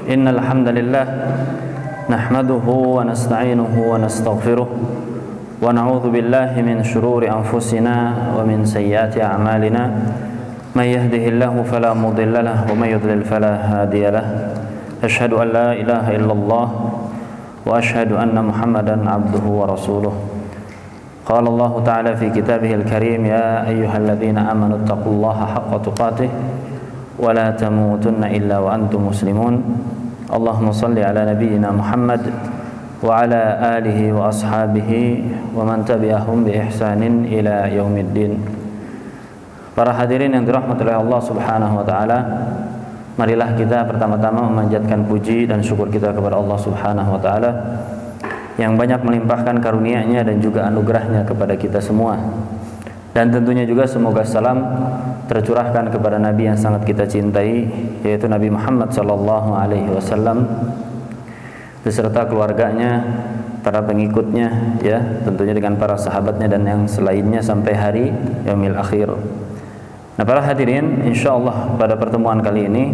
إن الحمد لله نحمده ونستعينه ونستغفره ونعوذ بالله من شرور أنفسنا ومن سيئات أعمالنا من يهده الله فلا مضل له ومن يضلل فلا هادي له أشهد أن لا إله إلا الله وأشهد أن محمدا عبده ورسوله قال الله تعالى في كتابه الكريم يا أيها الذين آمنوا اتقوا الله حق تقاته ولا تموتن إلا وأنتم مسلمون اللهم صل على نبينا محمد وعلى آله وأصحابه ومن تبعهم بإحسان إلى يوم الدين. Para hadirin yang dirahmati oleh Allah Subhanahu wa taala, marilah kita pertama-tama memanjatkan puji dan syukur kita kepada Allah Subhanahu wa taala yang banyak melimpahkan karunia-Nya dan juga anugerah-Nya kepada kita semua. Dan tentunya juga semoga salam tercurahkan kepada Nabi yang sangat kita cintai, yaitu Nabi Muhammad sallallahu alaihi wasallam beserta keluarganya, para pengikutnya, ya, tentunya dengan para sahabatnya dan yang selainnya sampai hari yaumil akhir. Nah, para hadirin, insyaallah pada pertemuan kali ini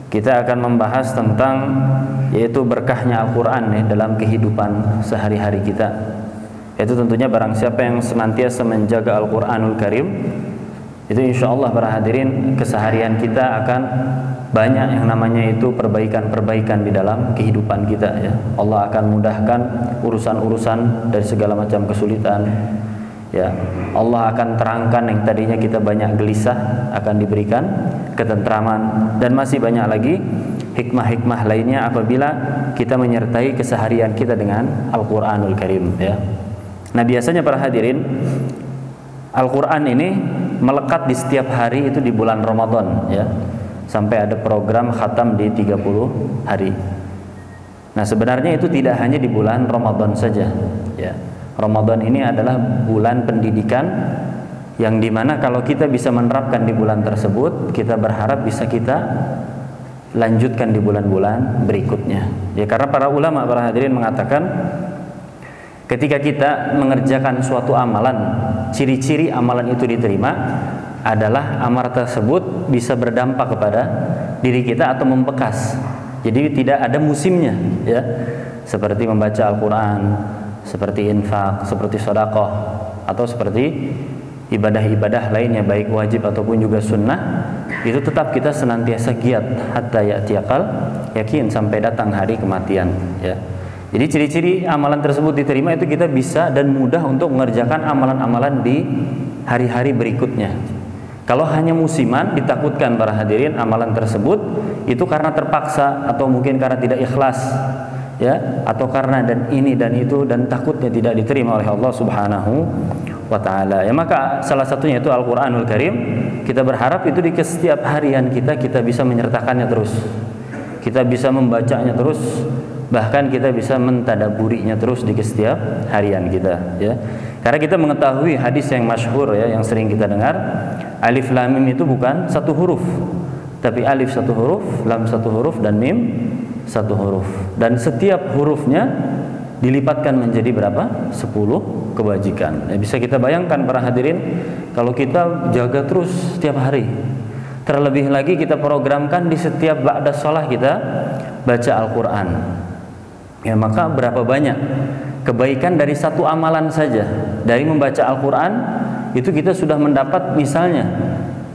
kita akan membahas tentang yaitu berkahnya Al-Qur'an ya, dalam kehidupan sehari-hari kita. Itu tentunya barang siapa yang senantiasa menjaga Al-Qur'anul Karim, itu insyaallah para hadirin keseharian kita akan banyak yang namanya itu perbaikan-perbaikan di dalam kehidupan kita ya. Allah akan mudahkan urusan-urusan dari segala macam kesulitan ya. Allah akan terangkan yang tadinya kita banyak gelisah, akan diberikan ketentraman, dan masih banyak lagi hikmah-hikmah lainnya apabila kita menyertai keseharian kita dengan Al-Qur'anul Karim ya. Nah, biasanya para hadirin, Al-Qur'an ini melekat di setiap hari itu di bulan Ramadan ya. Sampai ada program khatam di 30 hari. Nah, sebenarnya itu tidak hanya di bulan Ramadan saja ya. Ramadan ini adalah bulan pendidikan yang dimana kalau kita bisa menerapkan di bulan tersebut, kita berharap bisa kita lanjutkan di bulan-bulan berikutnya ya. Karena para ulama, para hadirin mengatakan ketika kita mengerjakan suatu amalan, ciri-ciri amalan itu diterima adalah amal tersebut bisa berdampak kepada diri kita atau membekas. Jadi tidak ada musimnya ya. Seperti membaca Al-Qur'an, seperti infak, seperti sedekah, atau seperti ibadah-ibadah lainnya baik wajib ataupun juga sunnah, itu tetap kita senantiasa giat hatta ya'tiyaqal yakin, sampai datang hari kematian ya. Jadi ciri-ciri amalan tersebut diterima itu kita bisa dan mudah untuk mengerjakan amalan-amalan di hari-hari berikutnya. Kalau hanya musiman, ditakutkan para hadirin amalan tersebut itu karena terpaksa atau mungkin karena tidak ikhlas ya, atau karena dan ini dan itu, dan takutnya tidak diterima oleh Allah Subhanahu wa taala. Ya, maka salah satunya itu Al-Qur'anul Karim. Kita berharap itu di setiap harian kita bisa menyertakannya terus. Kita bisa membacanya terus, bahkan kita bisa mentadaburinya terus di setiap harian kita ya. Karena kita mengetahui hadis yang masyhur ya, yang sering kita dengar, alif lam mim itu bukan satu huruf, tapi alif satu huruf, lam satu huruf, dan mim satu huruf, dan setiap hurufnya dilipatkan menjadi berapa? 10 kebajikan ya. Bisa kita bayangkan para hadirin, kalau kita jaga terus setiap hari, terlebih lagi kita programkan di setiap ba'da shalah kita baca Al-Qur'an ya, maka berapa banyak kebaikan dari satu amalan saja. Dari membaca Al-Qur'an itu kita sudah mendapat, misalnya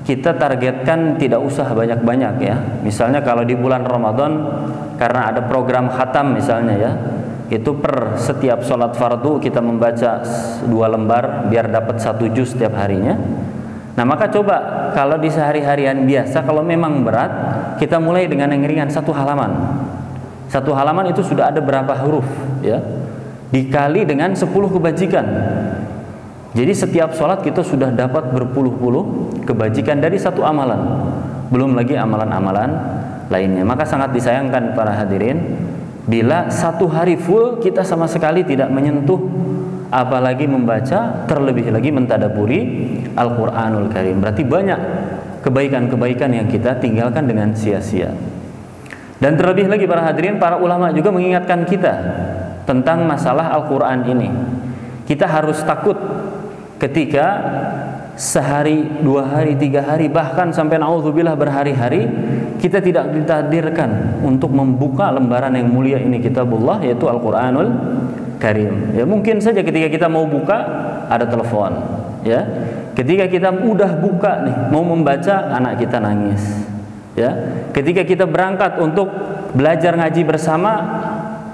kita targetkan tidak usah banyak-banyak ya. Misalnya kalau di bulan Ramadan karena ada program khatam misalnya ya, itu per setiap sholat fardu kita membaca 2 lembar biar dapat 1 juz setiap harinya. Nah, maka coba kalau di sehari-harian biasa, kalau memang berat, kita mulai dengan yang ringan, 1 halaman. 1 halaman itu sudah ada berapa huruf ya, dikali dengan 10 kebajikan. Jadi setiap sholat kita sudah dapat berpuluh-puluh kebajikan dari 1 amalan, belum lagi amalan-amalan lainnya. Maka sangat disayangkan para hadirin bila 1 hari full kita sama sekali tidak menyentuh, apalagi membaca, terlebih lagi mentadaburi Al-Qur'anul Karim. Berarti banyak kebaikan-kebaikan yang kita tinggalkan dengan sia-sia. Dan terlebih lagi para hadirin, para ulama juga mengingatkan kita tentang masalah Al-Qur'an ini. Kita harus takut ketika sehari, 2 hari, 3 hari, bahkan sampai naudzubillah berhari-hari kita tidak ditakdirkan untuk membuka lembaran yang mulia ini, kitabullah, yaitu Al-Qur'anul Karim. Ya, mungkin saja ketika kita mau buka ada telepon, ya. Ketika kita udah buka nih, mau membaca, anak kita nangis. Ya. Ketika kita berangkat untuk belajar ngaji bersama,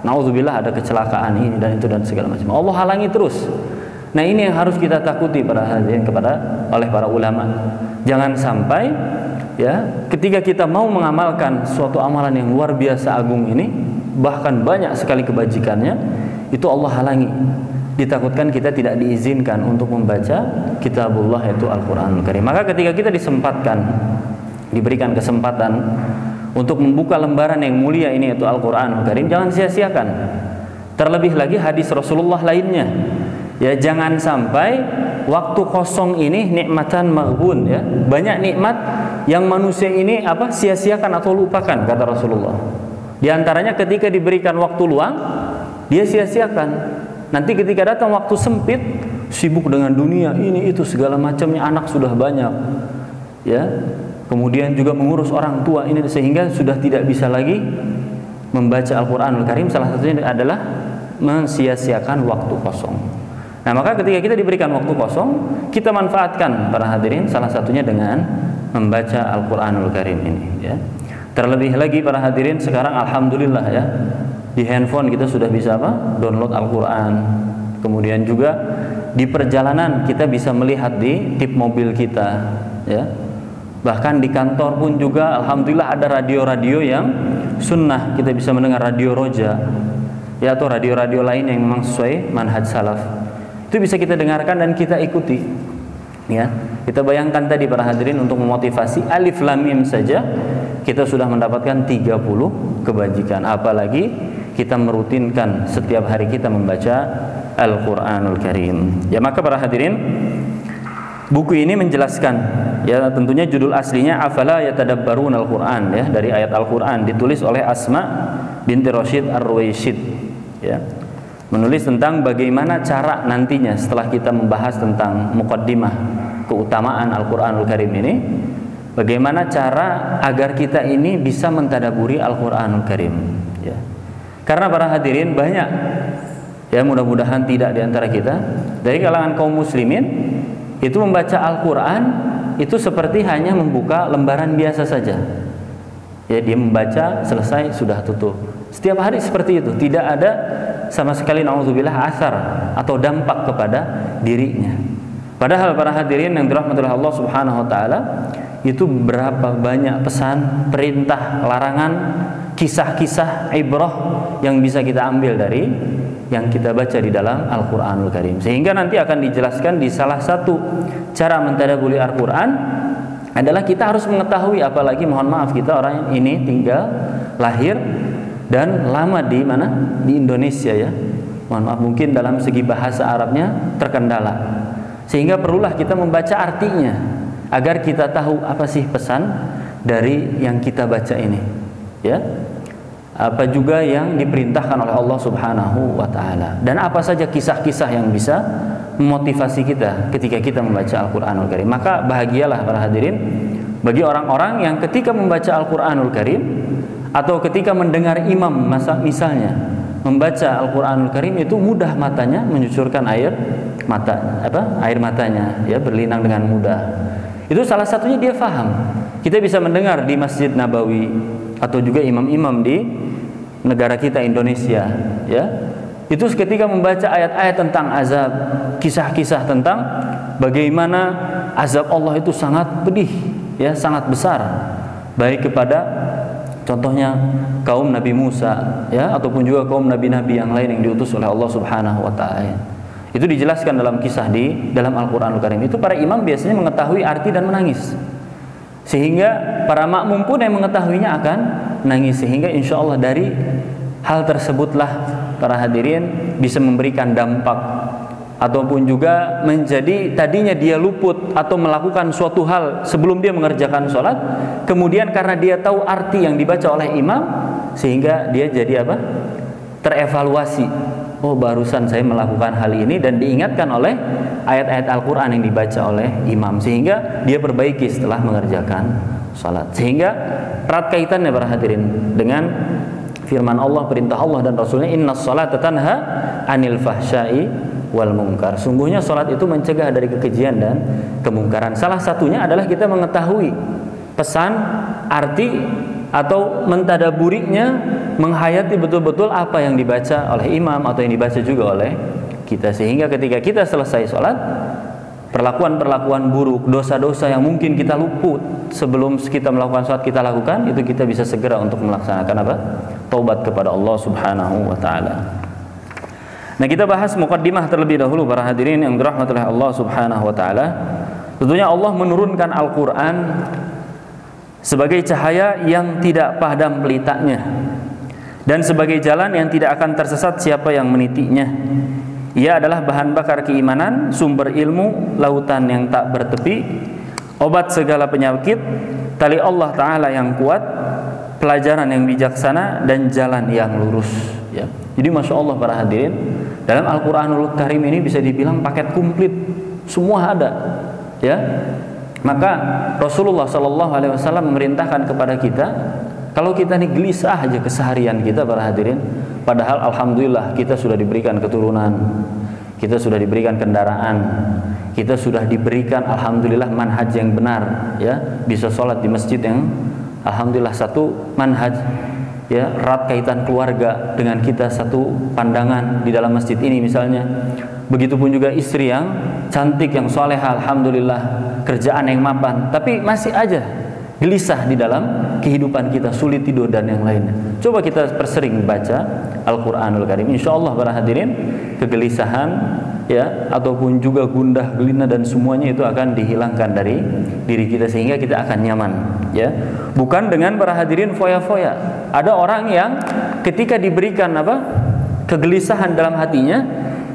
naudzubillah ada kecelakaan ini dan itu dan segala macam. Allah halangi terus. Nah, ini yang harus kita takuti para hadirin oleh para ulama. Jangan sampai, ya, ketika kita mau mengamalkan suatu amalan yang luar biasa agung ini, bahkan banyak sekali kebajikannya, itu Allah halangi. Ditakutkan kita tidak diizinkan untuk membaca kitabullah, yaitu Al-Qur'anul Karim. Maka ketika kita diberikan kesempatan untuk membuka lembaran yang mulia ini, yaitu Al-Qur'anul Karim, jangan sia-siakan. Terlebih lagi hadis Rasulullah lainnya. Ya, jangan sampai waktu kosong ini nikmatan maghbun, ya. Banyak nikmat yang manusia ini sia-siakan atau lupakan, kata Rasulullah. Di antaranya ketika diberikan waktu luang, dia sia-siakan. Nanti ketika datang waktu sempit, sibuk dengan dunia ini itu segala macamnya, anak sudah banyak, ya. Kemudian juga mengurus orang tua ini, sehingga sudah tidak bisa lagi membaca Al-Qur'anul Karim. Salah satunya adalah mensia-siakan waktu kosong. Nah, maka ketika kita diberikan waktu kosong, kita manfaatkan para hadirin, salah satunya dengan membaca Al-Qur'anul Karim ini, ya. Terlebih lagi para hadirin, sekarang alhamdulillah, ya, di handphone kita sudah bisa download Al-Qur'an. Kemudian juga di perjalanan kita bisa melihat di tip mobil kita, ya. Bahkan di kantor pun juga alhamdulillah ada radio-radio yang sunnah, kita bisa mendengar radio Roja, ya, atau radio-radio lain yang memang sesuai manhaj salaf. Itu bisa kita dengarkan dan kita ikuti, ya. Kita bayangkan tadi para hadirin, untuk memotivasi alif lam mim saja kita sudah mendapatkan 30 kebajikan, apalagi kita merutinkan setiap hari kita membaca Al-Qur'anul Karim. Ya, maka para hadirin, buku ini menjelaskan, ya, tentunya judul aslinya Afala Yatadabbarun Al-Qur'an, ya, dari ayat Al-Qur'an, ditulis oleh Asma binti Rashid Ar-Ruwaisyid, ya. Menulis tentang bagaimana cara nantinya setelah kita membahas tentang muqaddimah keutamaan Al-Qur'anul Karim ini, bagaimana cara agar kita ini bisa mentadaburi Al-Qur'anul Karim, ya. Karena para hadirin banyak, ya, mudah-mudahan tidak di antara kita dari kalangan kaum muslimin itu membaca Al-Qur'an itu seperti hanya membuka lembaran biasa saja. Ya, dia membaca, selesai, sudah tutup. Setiap hari seperti itu, tidak ada sama sekali naudzubillah asar atau dampak kepada dirinya. Padahal para hadirin yang dirahmati oleh Allah Subhanahu wa taala, itu berapa banyak pesan, perintah, larangan, kisah-kisah ibrah yang bisa kita ambil dari yang kita baca di dalam Al-Qur'anul Karim. Sehingga nanti akan dijelaskan di salah satu cara mentadabburi Al-Qur'an adalah kita harus mengetahui, apalagi mohon maaf kita orang ini tinggal, lahir dan lama di mana? Di Indonesia, ya. Mohon maaf, mungkin dalam segi bahasa Arabnya terkendala. Sehingga perlulah kita membaca artinya agar kita tahu apa sih pesan dari yang kita baca ini, ya. Apa juga yang diperintahkan oleh Allah Subhanahu wa taala, dan apa saja kisah-kisah yang bisa memotivasi kita ketika kita membaca Al-Qur'anul Karim. Maka bahagialah para hadirin bagi orang-orang yang ketika membaca Al-Qur'anul Karim atau ketika mendengar imam misalnya membaca Al-Qur'anul Karim, itu mudah matanya menyucurkan air matanya, ya, berlinang dengan mudah. Itu salah satunya dia faham. Kita bisa mendengar di Masjid Nabawi atau juga imam-imam di negara kita Indonesia, ya. Itu ketika membaca ayat-ayat tentang azab, kisah-kisah tentang bagaimana azab Allah itu sangat pedih, ya, sangat besar, baik kepada contohnya kaum Nabi Musa, ya, ataupun juga kaum nabi-nabi yang lain yang diutus oleh Allah Subhanahu wa taala. Itu dijelaskan dalam kisah di dalam Al-Qur'anul Karim. Itu para imam biasanya mengetahui arti dan menangis. Sehingga para makmum pun yang mengetahuinya akan menangis. Sehingga insya Allah dari hal tersebutlah para hadirin bisa memberikan dampak, ataupun juga menjadi tadinya dia luput atau melakukan suatu hal sebelum dia mengerjakan sholat, kemudian karena dia tahu arti yang dibaca oleh imam, sehingga dia jadi terevaluasi. Oh, barusan saya melakukan hal ini, dan diingatkan oleh ayat-ayat Al-Quran yang dibaca oleh imam, sehingga dia perbaiki setelah mengerjakan salat. Sehingga erat kaitannya para hadirin dengan firman Allah, perintah Allah dan Rasulnya, innas salata tanha anil fahsya'i wal munkar. Sungguhnya salat itu mencegah dari kekejian dan kemungkaran. Salah satunya adalah kita mengetahui pesan, arti atau mentadaburinya, menghayati betul-betul apa yang dibaca oleh imam atau yang dibaca juga oleh kita, sehingga ketika kita selesai sholat, perlakuan-perlakuan buruk, dosa-dosa yang mungkin kita luput sebelum kita melakukan sholat kita lakukan, itu kita bisa segera untuk melaksanakan apa? Taubat kepada Allah Subhanahu wa ta'ala. Nah, kita bahas muqaddimah terlebih dahulu para hadirin yang dirahmati oleh Allah Subhanahu wa ta'ala. Tentunya Allah menurunkan Al-Quran sebagai cahaya yang tidak padam pelitanya dan sebagai jalan yang tidak akan tersesat siapa yang menitinya. Ia adalah bahan bakar keimanan, sumber ilmu, lautan yang tak bertepi, obat segala penyakit, tali Allah Ta'ala yang kuat, pelajaran yang bijaksana, dan jalan yang lurus, ya. Jadi Masya Allah para hadirin, dalam Al-Quranul Karim ini bisa dibilang paket komplit, semua ada, ya. Maka Rasulullah SAW memerintahkan kepada kita, kalau kita ini gelisah aja keseharian kita para hadirin, padahal alhamdulillah kita sudah diberikan keturunan, kita sudah diberikan kendaraan, kita sudah diberikan alhamdulillah manhaj yang benar, ya, bisa sholat di masjid yang alhamdulillah satu manhaj, ya, erat kaitan keluarga dengan kita, satu pandangan di dalam masjid ini misalnya. Begitupun juga istri yang cantik, yang solehah, alhamdulillah, kerjaan yang mapan, tapi masih aja gelisah di dalam kehidupan kita, sulit tidur dan yang lainnya. Coba kita persering baca Al-Quranul Karim, insya Allah para hadirin, kegelisahan, ya, ataupun juga gundah gulina dan semuanya itu akan dihilangkan dari diri kita, sehingga kita akan nyaman, ya. Bukan dengan para hadirin foya-foya. Ada orang yang ketika diberikan apa kegelisahan dalam hatinya,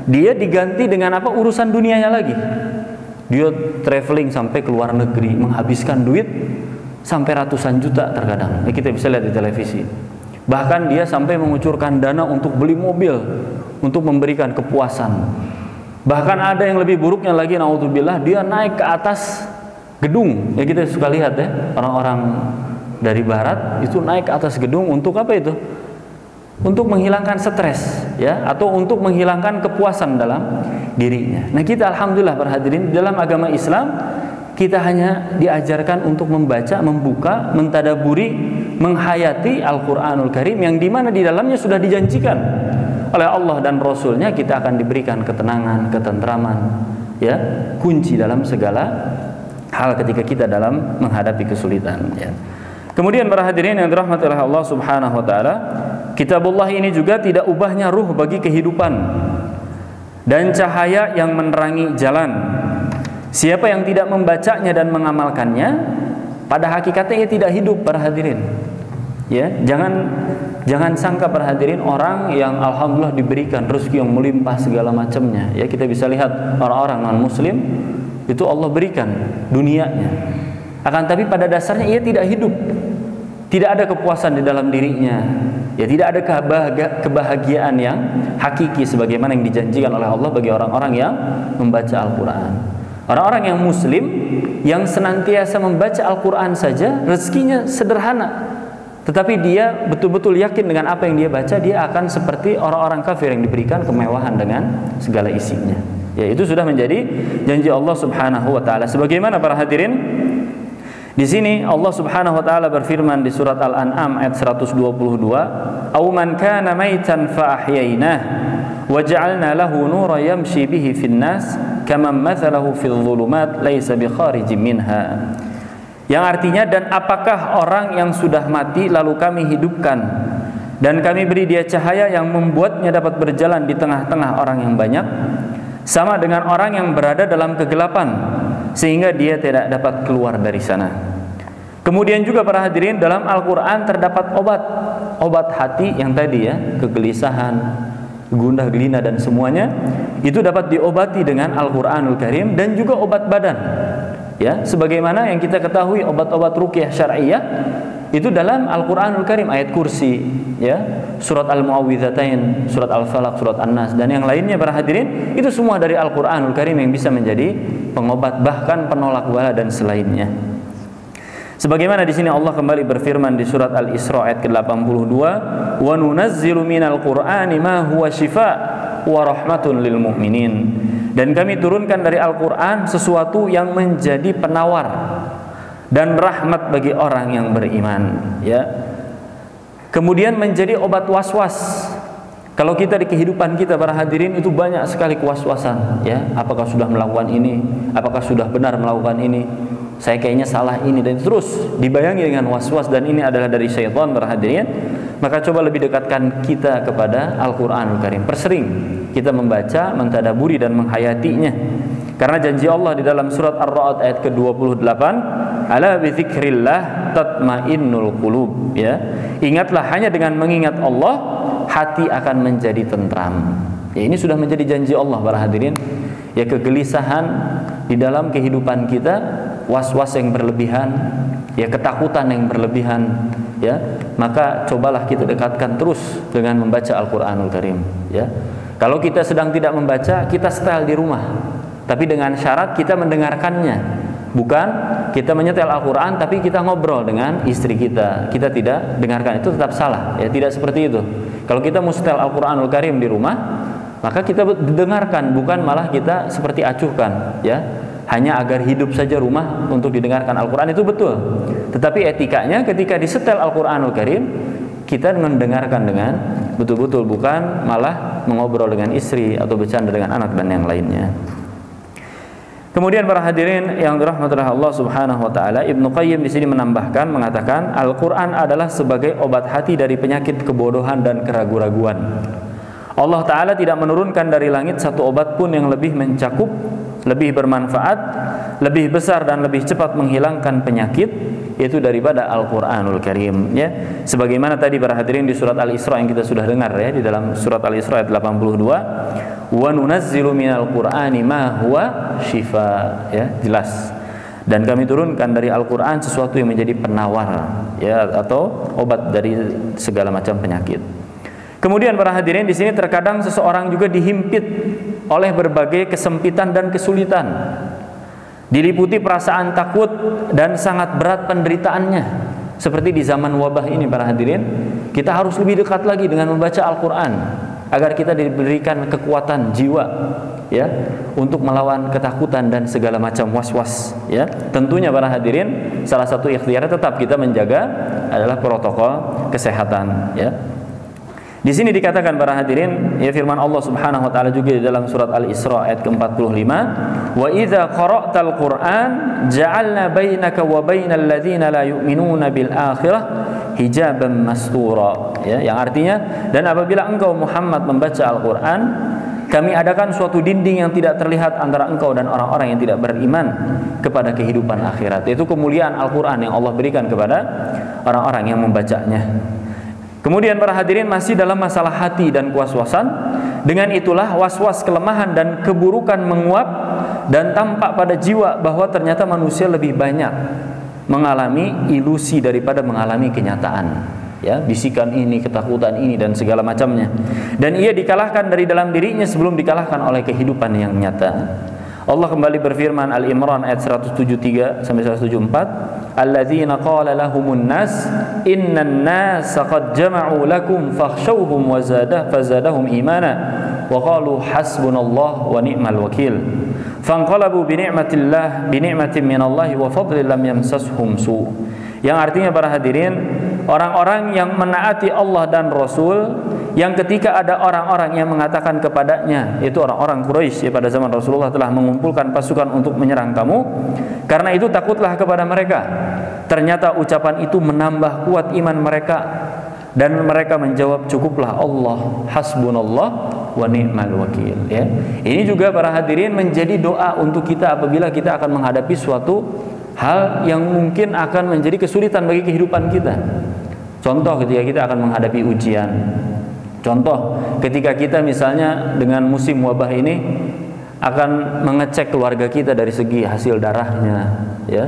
dia diganti dengan apa urusan dunianya lagi. Dia traveling sampai ke luar negeri, menghabiskan duit sampai ratusan juta terkadang. Kita bisa lihat di televisi. Bahkan dia sampai mengucurkan dana untuk beli mobil, untuk memberikan kepuasan. Bahkan ada yang lebih buruknya lagi, naudzubillah, dia naik ke atas gedung. Ya, kita suka lihat ya, orang-orang dari barat itu naik ke atas gedung untuk apa itu? Untuk menghilangkan stres, ya, atau untuk menghilangkan kepuasan dalam dirinya. Nah, kita alhamdulillah berhadirin, dalam agama Islam kita hanya diajarkan untuk membaca, membuka, mentadaburi, menghayati Al-Quranul Karim, yang dimana di dalamnya sudah dijanjikan oleh Allah dan Rasulnya kita akan diberikan ketenangan, ketentraman, ya, kunci dalam segala hal ketika kita dalam menghadapi kesulitan, ya. Kemudian para hadirin yang dirahmati oleh Allah Subhanahu wa ta'ala, Kitabullah ini juga tidak ubahnya ruh bagi kehidupan dan cahaya yang menerangi jalan. Siapa yang tidak membacanya dan mengamalkannya, pada hakikatnya ia tidak hidup para hadirin. Ya, jangan sangka para hadirin orang yang alhamdulillah diberikan rezeki yang melimpah segala macamnya. Ya, kita bisa lihat orang-orang non muslim itu Allah berikan dunianya. Akan tapi pada dasarnya ia tidak hidup. Tidak ada kepuasan di dalam dirinya. Ya, tidak ada kebahagiaan yang hakiki sebagaimana yang dijanjikan oleh Allah bagi orang-orang yang membaca Al-Quran. Orang-orang yang muslim yang senantiasa membaca Al-Quran saja, rezekinya sederhana, tetapi dia betul-betul yakin dengan apa yang dia baca, dia akan seperti orang-orang kafir yang diberikan kemewahan dengan segala isinya. Ya, itu sudah menjadi janji Allah Subhanahu wa ta'ala. Sebagaimana para hadirin, di sini Allah Subhanahu wa taala berfirman di surat Al-An'am ayat 122, "Aw man kana maitan fa ahyaynah wa ja'alna lahu nuran yamshi bihi fin nas kaman mathaluhu fil dhulumat laisa bi kharijin minha." Yang artinya, dan apakah orang yang sudah mati lalu kami hidupkan dan kami beri dia cahaya yang membuatnya dapat berjalan di tengah-tengah orang yang banyak, sama dengan orang yang berada dalam kegelapan sehingga dia tidak dapat keluar dari sana. Kemudian juga para hadirin, dalam Al-Quran terdapat obat hati yang tadi, ya, kegelisahan, gundah gelina dan semuanya itu dapat diobati dengan Al-Quranul Karim, dan juga obat badan, ya, sebagaimana yang kita ketahui obat-obat ruqyah syar'iyah itu dalam Al-Quranul Karim, ayat kursi, ya, surat Al-Mu'awwidzatain, surat Al-Falaq, surat An-Nas, dan yang lainnya para hadirin, itu semua dari Al-Quranul Karim yang bisa menjadi pengobat, bahkan penolak bala dan selainnya. Sebagaimana di sini Allah kembali berfirman di surat Al-Isra ayat ke-82, "Wa nunazzilu minal Qur'ani ma huwa shifaa wa rahmatun lil mu'minin." Dan kami turunkan dari Al-Qur'an sesuatu yang menjadi penawar dan rahmat bagi orang yang beriman, ya. Kemudian menjadi obat was-was. Kalau kita di kehidupan kita para hadirin itu banyak sekali was-wasan, ya. Apakah sudah melakukan ini? Apakah sudah benar melakukan ini? Saya kayaknya salah ini, dan terus dibayangi dengan was-was, dan ini adalah dari syaitan para hadirin. Maka coba lebih dekatkan kita kepada Al-Qur'anul Karim. Persering kita membaca, mentadaburi dan menghayatinya. Karena janji Allah di dalam surat Ar-Ra'd ayat ke-28, "Ala bi dzikrillah tatmainnul qulub." Ya. Ingatlah, hanya dengan mengingat Allah hati akan menjadi tentram. Ya, ini sudah menjadi janji Allah para hadirin. Ya, kegelisahan di dalam kehidupan kita, was-was yang berlebihan, ya ketakutan yang berlebihan, ya, maka cobalah kita dekatkan terus dengan membaca Al-Qur'anul Karim, ya. Kalau kita sedang tidak membaca, kita setel di rumah, tapi dengan syarat kita mendengarkannya, bukan kita menyetel Al-Qur'an tapi kita ngobrol dengan istri kita, kita tidak dengarkan. Itu tetap salah, ya, tidak seperti itu. Kalau kita mustel Al-Qur'anul Karim di rumah, maka kita dengarkan, bukan malah kita seperti acuhkan, ya, hanya agar hidup saja rumah untuk didengarkan Al-Quran. Itu betul, tetapi etikanya ketika disetel Al-Quranul Karim, kita mendengarkan dengan betul-betul, bukan malah mengobrol dengan istri atau bercanda dengan anak dan yang lainnya. Kemudian para hadirin yang dirahmati Allah Subhanahu wa taala, Ibnu Qayyim di sini menambahkan, mengatakan Al-Quran adalah sebagai obat hati dari penyakit kebodohan dan keraguan-raguan. Allah Ta'ala tidak menurunkan dari langit satu obat pun yang lebih mencakup, lebih bermanfaat, lebih besar dan lebih cepat menghilangkan penyakit, yaitu daripada Al-Quranul Karim, ya. Sebagaimana tadi para hadirin di surat Al-Isra yang kita sudah dengar, ya, di dalam surat Al-Isra ayat 82, "Wa nunazzilu minal Qur'ani ma huwa shifaa." Ya, jelas. Dan kami turunkan dari Al-Quran sesuatu yang menjadi penawar, ya, atau obat dari segala macam penyakit. Kemudian para hadirin di sini terkadang seseorang juga dihimpit oleh berbagai kesempitan dan kesulitan, diliputi perasaan takut dan sangat berat penderitaannya. Seperti di zaman wabah ini para hadirin, kita harus lebih dekat lagi dengan membaca Al-Quran agar kita diberikan kekuatan jiwa, ya, untuk melawan ketakutan dan segala macam was-was, ya. Tentunya para hadirin, salah satu ikhtiar tetap kita menjaga adalah protokol kesehatan, ya. Di sini dikatakan para hadirin, ya, firman Allah Subhanahu wa taala juga di dalam surat Al-Isra ayat ke-45, "Wa idza qara'tal Qur'an ja'alna bainaka wa bainal ladzina la yu'minuna bil akhirah hijaban mastura." Ya, yang artinya, dan apabila engkau Muhammad membaca Al-Qur'an, kami adakan suatu dinding yang tidak terlihat antara engkau dan orang-orang yang tidak beriman kepada kehidupan akhirat. Itu kemuliaan Al-Qur'an yang Allah berikan kepada orang-orang yang membacanya. Kemudian para hadirin, masih dalam masalah hati dan was-wasan, dengan itulah was-was, kelemahan dan keburukan menguap dan tampak pada jiwa bahwa ternyata manusia lebih banyak mengalami ilusi daripada mengalami kenyataan, ya, bisikan ini, ketakutan ini dan segala macamnya. Dan ia dikalahkan dari dalam dirinya sebelum dikalahkan oleh kehidupan yang nyata. Allah kembali berfirman, Al-Imran ayat 173 sampai 174, "Alladzina qala lahumun nas innan nasa qad jama'u lakum fakhshawhum wa fazadahum imana wa qalu hasbunallah wa ni'mal wakil fanqalabu bi ni'matin minallahi wa fadlin lam yamsashum su." Yang artinya para hadirin, orang-orang yang menaati Allah dan Rasul, yang ketika ada orang-orang yang mengatakan kepadanya, yaitu orang-orang Quraisy, ya, pada zaman Rasulullah telah mengumpulkan pasukan untuk menyerang kamu, karena itu takutlah kepada mereka. Ternyata ucapan itu menambah kuat iman mereka, dan mereka menjawab, cukuplah Allah, hasbunallah wa ni'mal wakil. Ya. Ini juga para hadirin menjadi doa untuk kita apabila kita akan menghadapi suatu hal yang mungkin akan menjadi kesulitan bagi kehidupan kita. Contoh ketika kita akan menghadapi ujian. Contoh ketika kita misalnya dengan musim wabah ini akan mengecek keluarga kita dari segi hasil darahnya, ya,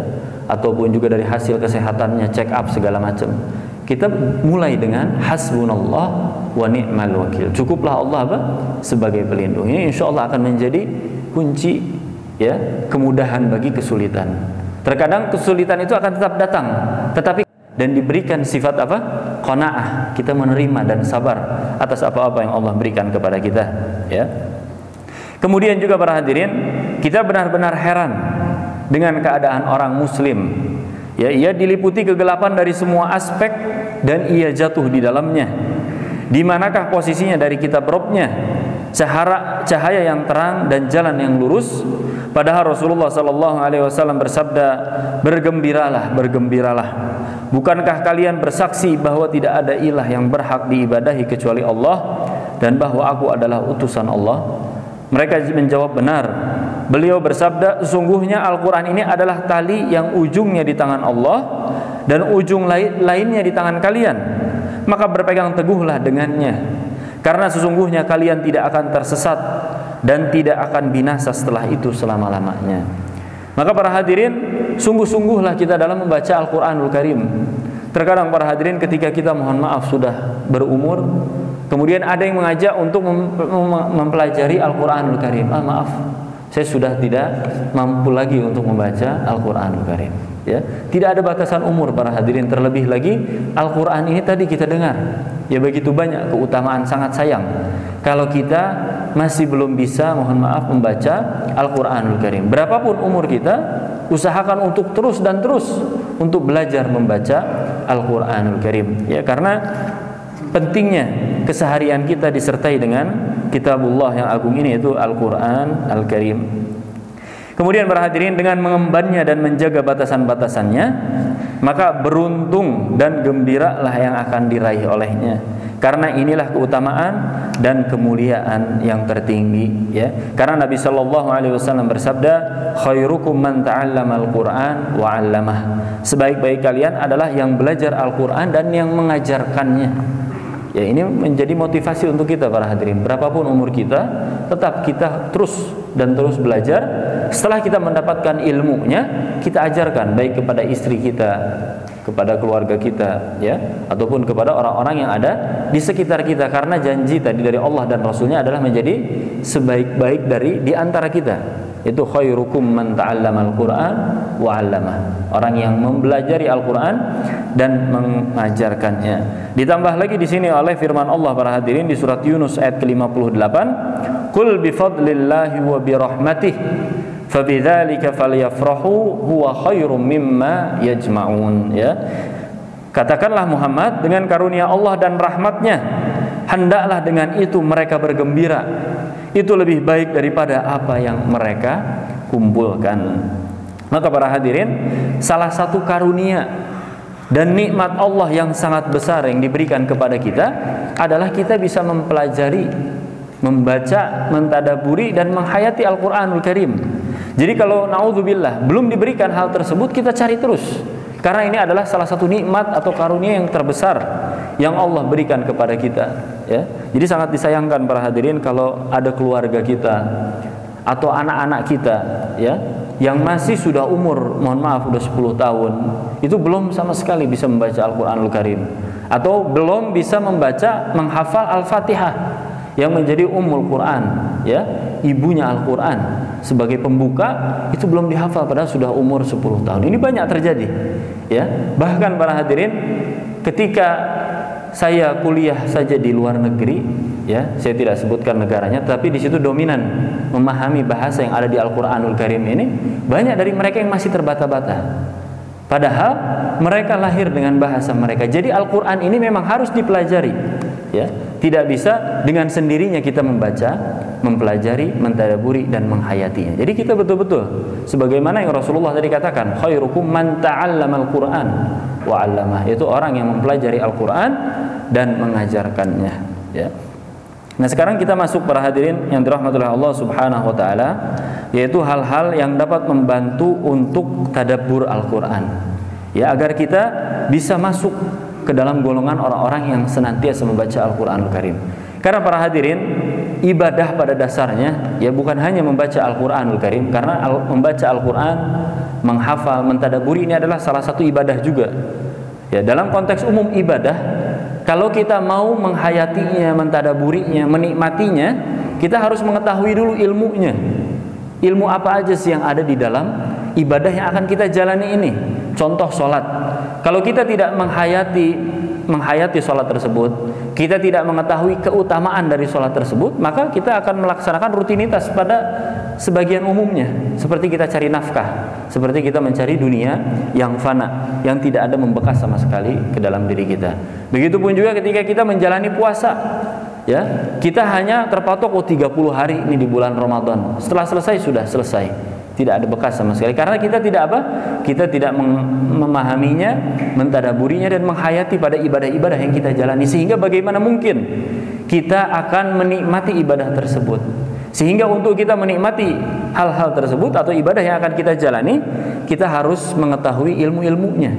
ataupun juga dari hasil kesehatannya, check up segala macam. Kita mulai dengan hasbunallah wa ni'mal wakil. Cukuplah Allah apa? Sebagai pelindung. Ini insya Allah akan menjadi kunci, ya, kemudahan bagi kesulitan. Terkadang kesulitan itu akan tetap datang, tetapi dan diberikan sifat apa? Qanaah. Kita menerima dan sabar atas apa-apa yang Allah berikan kepada kita, ya. Kemudian juga para hadirin, kita benar-benar heran dengan keadaan orang muslim. Ya, ia diliputi kegelapan dari semua aspek dan ia jatuh di dalamnya. Di manakah posisinya dari kitab Rabb-nya? Cahaya yang terang dan jalan yang lurus. Padahal Rasulullah sallallahu alaihi wasallam bersabda, "Bergembiralah, bergembiralah. Bukankah kalian bersaksi bahwa tidak ada ilah yang berhak diibadahi kecuali Allah dan bahwa aku adalah utusan Allah?" Mereka menjawab, "Benar." Beliau bersabda, "Sesungguhnya Al-Quran ini adalah tali yang ujungnya di tangan Allah dan ujung lainnya di tangan kalian. Maka berpegang teguhlah dengannya, karena sesungguhnya kalian tidak akan tersesat dan tidak akan binasa setelah itu selama-lamanya." Maka para hadirin, sungguh-sungguhlah kita dalam membaca Al-Quranul Karim. Terkadang para hadirin ketika kita mohon maaf sudah berumur, kemudian ada yang mengajak untuk mempelajari Al-Quranul Karim. Maaf, saya sudah tidak mampu lagi untuk membaca Al-Quranul Karim. Ya, tidak ada batasan umur para hadirin. Terlebih lagi Al-Quran ini tadi kita dengar, ya begitu banyak keutamaan, sangat sayang kalau kita masih belum bisa, mohon maaf, membaca Al-Quranul Karim. Berapapun umur kita, usahakan untuk terus dan terus untuk belajar membaca Al-Quranul Karim. Ya, karena pentingnya keseharian kita disertai dengan kitabullah yang agung ini, yaitu Al-Quran Al-Karim. Kemudian para hadirin, dengan mengembannya dan menjaga batasan-batasannya, maka beruntung dan gembiralah yang akan diraih olehnya. Karena inilah keutamaan dan kemuliaan yang tertinggi, ya. Karena Nabi sallallahu alaihi wasallam bersabda, "Khairukum man ta'allama al-Qur'an wa 'allamah." Sebaik-baik kalian adalah yang belajar Al-Qur'an dan yang mengajarkannya. Ya, ini menjadi motivasi untuk kita para hadirin. Berapapun umur kita, tetap kita terus dan terus belajar. Setelah kita mendapatkan ilmunya, kita ajarkan baik kepada istri kita, kepada keluarga kita, ya, ataupun kepada orang-orang yang ada di sekitar kita. Karena janji tadi dari Allah dan Rasulnya adalah menjadi sebaik-baik dari di antara kita. Itu khairukum man ta'allama al-Qur'an wa 'allamah. Orang yang mempelajari Al-Qur'an dan mengajarkannya. Ditambah lagi di sini oleh firman Allah para hadirin di surat Yunus ayat ke-58, "Qul bi fadlillahi wa bi rahmatihi fabidzalika falyafrahu huwa khairum mimma yajma'un." Ya. Katakanlah Muhammad, dengan karunia Allah dan rahmatnya, hendaklah dengan itu mereka bergembira. Itu lebih baik daripada apa yang mereka kumpulkan. Maka para hadirin, salah satu karunia dan nikmat Allah yang sangat besar yang diberikan kepada kita adalah kita bisa mempelajari, membaca, mentadaburi dan menghayati Al-Quranul Karim. Jadi kalau naudzubillah belum diberikan hal tersebut, kita cari terus. Karena ini adalah salah satu nikmat atau karunia yang terbesar yang Allah berikan kepada kita, ya. Jadi sangat disayangkan para hadirin kalau ada keluarga kita atau anak-anak kita, ya, yang masih sudah umur, mohon maaf, sudah 10 tahun, itu belum sama sekali bisa membaca Al-Quranul Karim, atau belum bisa membaca, menghafal Al-Fatihah yang menjadi Ummul Quran, ya, ibunya Al-Quran. Sebagai pembuka itu belum dihafal padahal sudah umur 10 tahun. Ini banyak terjadi, ya. Bahkan para hadirin, ketika saya kuliah saja di luar negeri, ya, saya tidak sebutkan negaranya, tapi di situ dominan memahami bahasa yang ada di Al-Quranul Karim ini, banyak dari mereka yang masih terbata-bata. Padahal mereka lahir dengan bahasa mereka. Jadi Al-Quran ini memang harus dipelajari, ya. Tidak bisa dengan sendirinya kita membaca, mempelajari, mentadaburi dan menghayatinya. Jadi kita betul-betul sebagaimana yang Rasulullah tadi katakan, khairukum man ta'allamal Qur'an wa 'allamah, yaitu orang yang mempelajari Al-Qur'an dan mengajarkannya, ya. Nah, sekarang kita masuk para hadirin yang dirahmati oleh Allah Subhanahu wa taala, yaitu hal-hal yang dapat membantu untuk tadabbur Al-Qur'an. Ya, agar kita bisa masuk ke dalam golongan orang-orang yang senantiasa membaca Al-Qur'anul Karim. Karena para hadirin, ibadah pada dasarnya ya bukan hanya membaca Al-Qur'anul Karim, karena membaca Al-Qur'an, menghafal, mentadaburi ini adalah salah satu ibadah juga. Ya, dalam konteks umum ibadah, kalau kita mau menghayatinya, mentadaburinya, menikmatinya, kita harus mengetahui dulu ilmunya. Ilmu apa aja sih yang ada di dalam ibadah yang akan kita jalani ini. Contoh sholat. Kalau kita tidak menghayati sholat tersebut, kita tidak mengetahui keutamaan dari sholat tersebut, maka kita akan melaksanakan rutinitas pada sebagian umumnya, seperti kita cari nafkah, seperti kita mencari dunia yang fana, yang tidak ada membekas sama sekali ke dalam diri kita. Begitupun juga ketika kita menjalani puasa, ya, kita hanya terpatok 30 hari ini di bulan Ramadan. Setelah selesai sudah selesai, tidak ada bekas sama sekali, karena kita tidak apa? Kita tidak memahaminya, mentadaburinya, dan menghayati pada ibadah-ibadah yang kita jalani. Sehingga bagaimana mungkin kita akan menikmati ibadah tersebut? Sehingga untuk kita menikmati hal-hal tersebut atau ibadah yang akan kita jalani, kita harus mengetahui ilmu-ilmunya.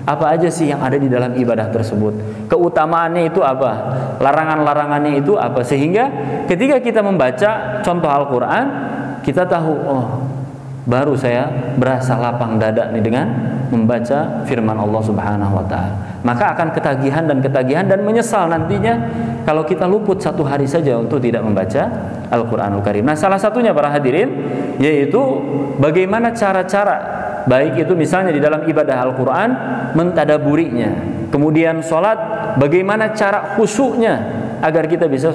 Apa aja sih yang ada di dalam ibadah tersebut? Keutamaannya itu apa? Larangan-larangannya itu apa? Sehingga ketika kita membaca contoh Al-Quran, kita tahu, oh, baru saya berasa lapang dada nih dengan membaca firman Allah Subhanahu wa Ta'ala. Maka akan ketagihan dan menyesal nantinya kalau kita luput satu hari saja untuk tidak membaca Al-Quranul Karim. Nah, salah satunya para hadirin, yaitu bagaimana cara-cara, baik itu misalnya di dalam ibadah Al-Quran, mentadaburinya. Kemudian sholat, bagaimana cara khusyuknya agar kita bisa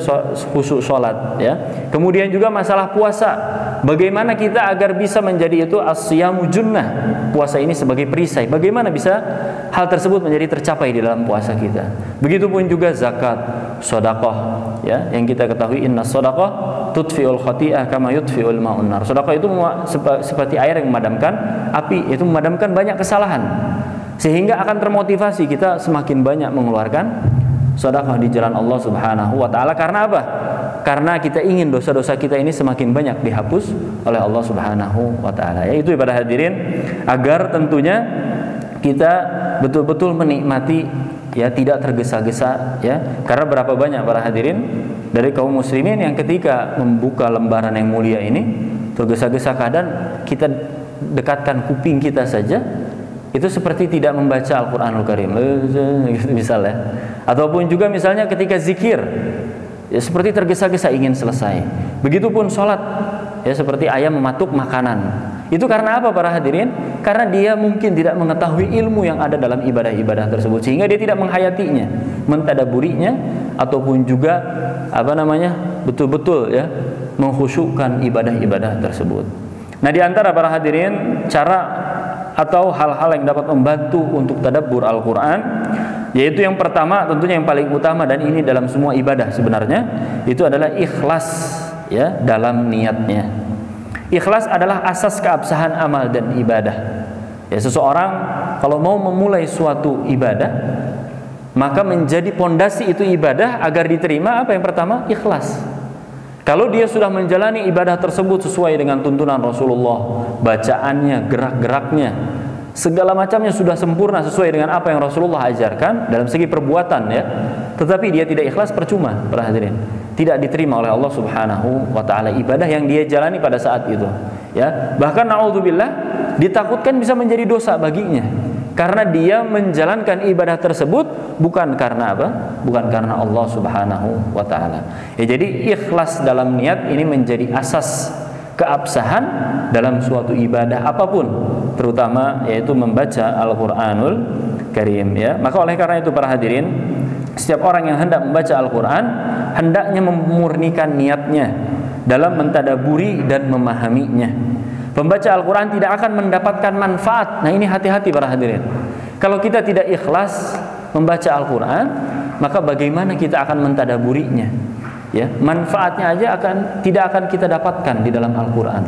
khusyuk sholat, ya. Kemudian juga masalah puasa, bagaimana kita agar bisa menjadi itu as-siyamu junnah, puasa ini sebagai perisai, bagaimana bisa hal tersebut menjadi tercapai di dalam puasa kita. Begitupun juga zakat, sedekah, ya, yang kita ketahui inna sedekah tudfiul khati'ah kama yudfiul ma'un nar. Sedekah itu seperti air yang memadamkan api, itu memadamkan banyak kesalahan, sehingga akan termotivasi kita semakin banyak mengeluarkan sedekah di jalan Allah Subhanahu wa Ta'ala. Karena apa? Karena kita ingin dosa-dosa kita ini semakin banyak dihapus oleh Allah Subhanahu wa Ta'ala. Yaitu para hadirin, agar tentunya kita betul-betul menikmati, ya, tidak tergesa-gesa, ya. Karena berapa banyak para hadirin dari kaum muslimin yang ketika membuka lembaran yang mulia ini tergesa-gesa, kadang kita dekatkan kuping kita saja, itu seperti tidak membaca Al-Quranul Karim, misalnya. Ataupun juga misalnya ketika zikir, ya, seperti tergesa-gesa ingin selesai. Begitupun sholat, ya, seperti ayam mematuk makanan. Itu karena apa para hadirin? Karena dia mungkin tidak mengetahui ilmu yang ada dalam ibadah-ibadah tersebut, sehingga dia tidak menghayatinya, mentadaburinya, ataupun juga betul-betul, ya, mengkhusyukkan ibadah-ibadah tersebut. Nah, di antara para hadirin cara atau hal-hal yang dapat membantu untuk tadabbur Al-Quran, yaitu yang pertama, tentunya yang paling utama, dan ini dalam semua ibadah sebenarnya, itu adalah ikhlas, ya, dalam niatnya. Ikhlas adalah asas keabsahan amal dan ibadah. Ya, seseorang kalau mau memulai suatu ibadah, maka menjadi pondasi itu ibadah agar diterima, apa yang pertama? Ikhlas. Kalau dia sudah menjalani ibadah tersebut sesuai dengan tuntunan Rasulullah, bacaannya, gerak-geraknya, segala macamnya sudah sempurna sesuai dengan apa yang Rasulullah ajarkan dalam segi perbuatan, ya, tetapi dia tidak ikhlas, percuma para hadirin, tidak diterima oleh Allah Subhanahu wa Ta'ala ibadah yang dia jalani pada saat itu, ya. Bahkan na'udzubillah, ditakutkan bisa menjadi dosa baginya, karena dia menjalankan ibadah tersebut bukan karena apa? Bukan karena Allah Subhanahu wa Ta'ala. Ya, jadi ikhlas dalam niat ini menjadi asas keabsahan dalam suatu ibadah apapun, terutama yaitu membaca Al-Quranul Karim, ya. Maka oleh karena itu para hadirin, setiap orang yang hendak membaca Al-Quran hendaknya memurnikan niatnya dalam mentadaburi dan memahaminya. Pembaca Al-Quran tidak akan mendapatkan manfaat. Nah, ini hati-hati para hadirin. Kalau kita tidak ikhlas membaca Al-Quran, maka bagaimana kita akan mentadaburinya? Ya, manfaatnya aja tidak akan kita dapatkan di dalam Al-Quran.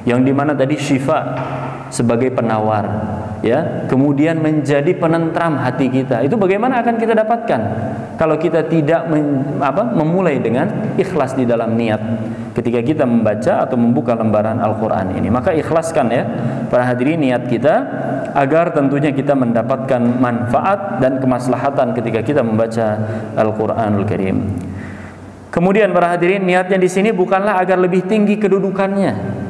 Yang dimana tadi syifa sebagai penawar, ya, kemudian menjadi penentram hati kita. Itu bagaimana akan kita dapatkan kalau kita tidak memulai dengan ikhlas di dalam niat ketika kita membaca atau membuka lembaran Al-Quran ini. Maka ikhlaskan, ya, para hadirin, niat kita agar tentunya kita mendapatkan manfaat dan kemaslahatan ketika kita membaca Al-Quranul Karim. Kemudian para hadirin, niatnya di sini bukanlah agar lebih tinggi kedudukannya.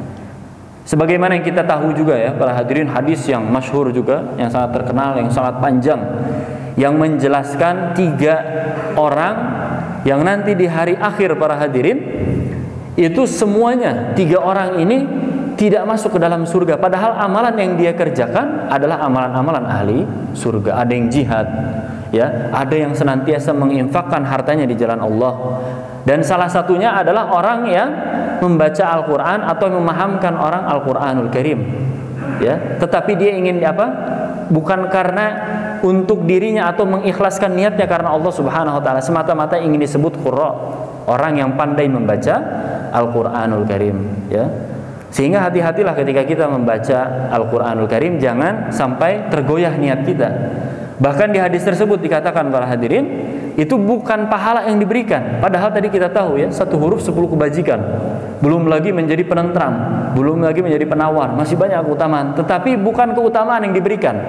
Sebagaimana yang kita tahu juga, ya, para hadirin, hadis yang masyhur juga, yang sangat terkenal, yang sangat panjang, yang menjelaskan 3 orang yang nanti di hari akhir para hadirin, itu semuanya 3 orang ini tidak masuk ke dalam surga, padahal amalan yang dia kerjakan adalah amalan-amalan ahli surga. Ada yang jihad, ya, ada yang senantiasa menginfakkan hartanya di jalan Allah, dan salah satunya adalah orang yang membaca Al-Quran atau memahamkan orang Al-Quranul Karim, ya, tetapi dia ingin apa? Bukan karena untuk dirinya atau mengikhlaskan niatnya karena Allah Subhanahu wa taala, semata-mata ingin disebut qurra, orang yang pandai membaca Al-Quranul Karim, ya. Sehingga hati-hatilah ketika kita membaca Al-Quranul Karim, jangan sampai tergoyah niat kita. Bahkan di hadis tersebut dikatakan para hadirin, itu bukan pahala yang diberikan, padahal tadi kita tahu, ya, 1 huruf 10 kebajikan, belum lagi menjadi penentram, belum lagi menjadi penawar, masih banyak keutamaan. Tetapi bukan keutamaan yang diberikan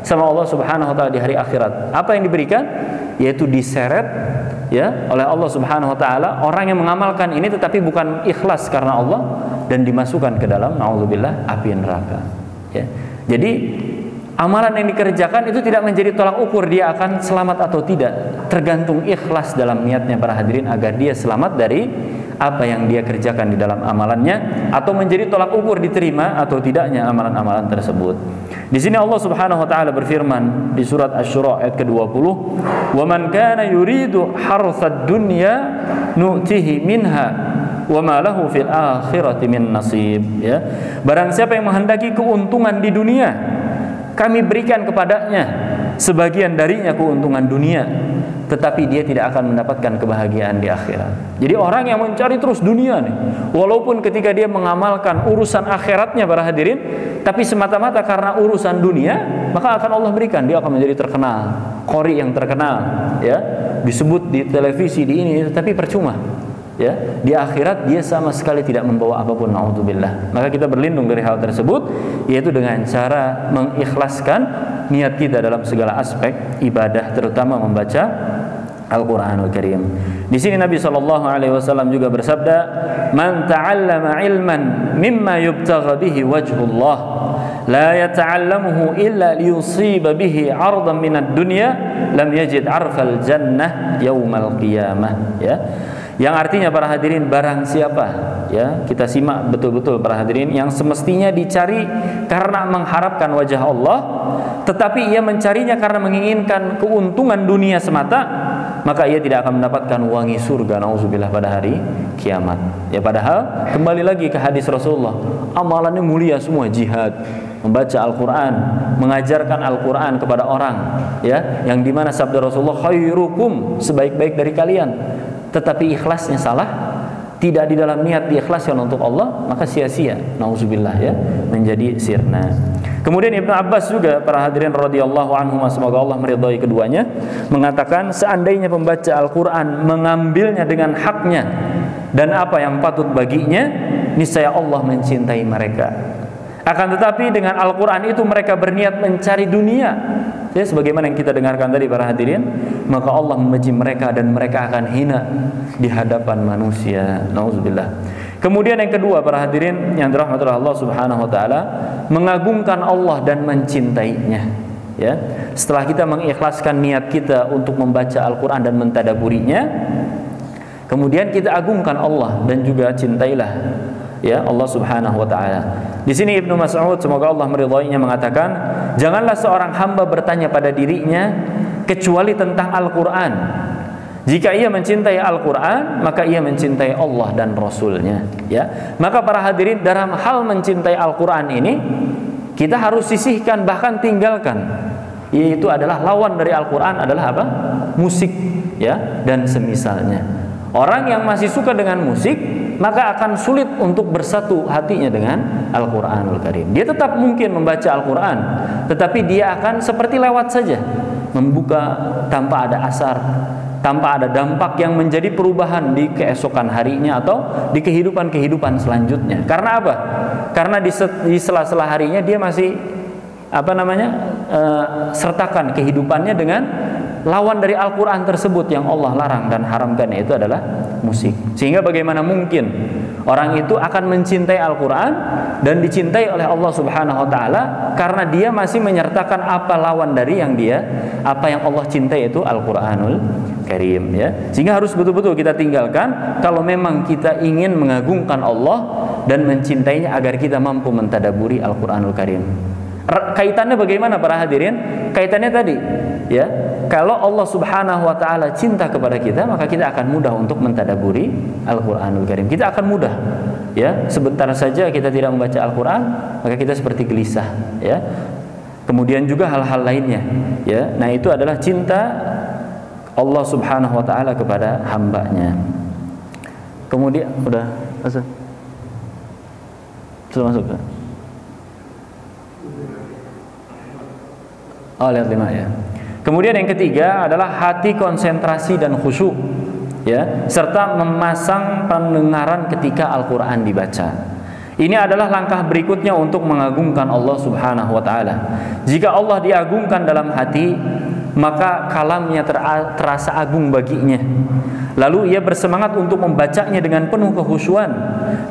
sama Allah Subhanahu wa taala di hari akhirat. Apa yang diberikan? Yaitu diseret, ya, oleh Allah Subhanahu wa taala orang yang mengamalkan ini tetapi bukan ikhlas karena Allah, dan dimasukkan ke dalam naudzubillah api neraka, ya. Jadi amalan yang dikerjakan itu tidak menjadi tolak ukur dia akan selamat atau tidak, tergantung ikhlas dalam niatnya para hadirin agar dia selamat dari apa yang dia kerjakan di dalam amalannya, atau menjadi tolak ukur diterima atau tidaknya amalan-amalan tersebut. Di sini Allah Subhanahu wa taala berfirman di surat Asy-Syura ayat ke-20, "Wa man kana yuridu hartsad dunya nu'tihi minha wa ma lahu fil akhirati min nasib." Ya. Barang siapa yang menghendaki keuntungan di dunia, kami berikan kepadanya sebagian darinya keuntungan dunia, tetapi dia tidak akan mendapatkan kebahagiaan di akhirat. Jadi orang yang mencari terus dunia nih, walaupun ketika dia mengamalkan urusan akhiratnya para hadirin, tapi semata-mata karena urusan dunia, maka akan Allah berikan, dia akan menjadi terkenal, qori yang terkenal, ya, disebut di televisi, di ini, tapi percuma, ya, di akhirat dia sama sekali tidak membawa apapun, naudzubillah. Maka kita berlindung dari hal tersebut, yaitu dengan cara mengikhlaskan niat kita dalam segala aspek ibadah, terutama membaca Al-Quranul Karim. Di sini Nabi SAW juga bersabda, "Man ta'allama ilman mimma yubtagha bihi wajhullah, la yata'allamuhu illa liyusiba bihi 'ardan minad dunya, lam yajid 'arfal jannah yaumal qiyamah." Ya. Yang artinya para hadirin, barang siapa, ya, kita simak betul-betul para hadirin, yang semestinya dicari karena mengharapkan wajah Allah, tetapi ia mencarinya karena menginginkan keuntungan dunia semata, maka ia tidak akan mendapatkan wangi surga, nauzubillah, pada hari kiamat. Ya, padahal kembali lagi ke hadis Rasulullah, amalannya mulia semua, jihad, membaca Al-Quran, mengajarkan Al-Quran kepada orang, ya, yang dimana sabda Rasulullah, khairukum, sebaik-baik dari kalian, tetapi ikhlasnya salah, tidak di dalam niat diikhlaskan untuk Allah, maka sia-sia, nauzubillah, ya, menjadi sirna. Kemudian Ibnu Abbas juga para hadirin radhiyallahu anhu, semoga Allah meridhai keduanya, mengatakan seandainya pembaca Al-Quran mengambilnya dengan haknya dan apa yang patut baginya, niscaya Allah mencintai mereka. Akan tetapi dengan Al-Quran itu mereka berniat mencari dunia, ya, sebagaimana yang kita dengarkan tadi para hadirin, maka Allah membenci mereka dan mereka akan hina di hadapan manusia, nauzubillah. Kemudian yang kedua para hadirin yang dirahmati Allah Subhanahu wa taala, mengagungkan Allah dan mencintainya, ya. Setelah kita mengikhlaskan niat kita untuk membaca Al-Quran dan mentadaburinya, kemudian kita agungkan Allah dan juga cintailah, ya, Allah Subhanahu wa taala. Di sini Ibnu Mas'ud, semoga Allah meridhainya, mengatakan, janganlah seorang hamba bertanya pada dirinya kecuali tentang Al-Quran. Jika ia mencintai Al-Quran, maka ia mencintai Allah dan Rasulnya, ya. Maka para hadirin, dalam hal mencintai Al-Quran ini kita harus sisihkan, bahkan tinggalkan, yaitu adalah lawan dari Al-Quran adalah apa? Musik, ya, dan semisalnya. Orang yang masih suka dengan musik, maka akan sulit untuk bersatu hatinya dengan Al-Quranul Karim. Dia tetap mungkin membaca Al-Quran, tetapi dia akan seperti lewat saja, membuka tanpa ada asar, tanpa ada dampak yang menjadi perubahan di keesokan harinya atau di kehidupan-kehidupan selanjutnya. Karena apa? Karena di sela-sela harinya dia masih sertakan kehidupannya dengan lawan dari Al-Quran tersebut yang Allah larang dan haramkan, yaitu adalah musik. Sehingga bagaimana mungkin orang itu akan mencintai Al-Quran dan dicintai oleh Allah Subhanahu wa taala karena dia masih menyertakan apa lawan dari apa yang Allah cintai, itu Al-Quranul Karim, ya. Sehingga harus betul-betul kita tinggalkan kalau memang kita ingin mengagungkan Allah dan mencintainya agar kita mampu mentadaburi Al-Qur'anul Karim. Kaitannya bagaimana para hadirin? Kaitannya tadi, ya. Kalau Allah Subhanahu wa taala cinta kepada kita, maka kita akan mudah untuk mentadaburi Al-Qur'anul Karim. Kita akan mudah, ya. Sebentar saja kita tidak membaca Al-Qur'an, maka kita seperti gelisah, ya. Kemudian juga hal-hal lainnya, ya. Nah, itu adalah cinta Allah Subhanahu wa taala kepada hambanya. Kemudian sudah masuk. Oh, lihat 5, ya. Kemudian yang ketiga adalah hati konsentrasi dan khusyuk, ya, serta memasang pendengaran ketika Al-Qur'an dibaca. Ini adalah langkah berikutnya untuk mengagungkan Allah Subhanahu wa taala. Jika Allah diagungkan dalam hati, maka kalamnya terasa agung baginya. Lalu ia bersemangat untuk membacanya dengan penuh kekhusyuan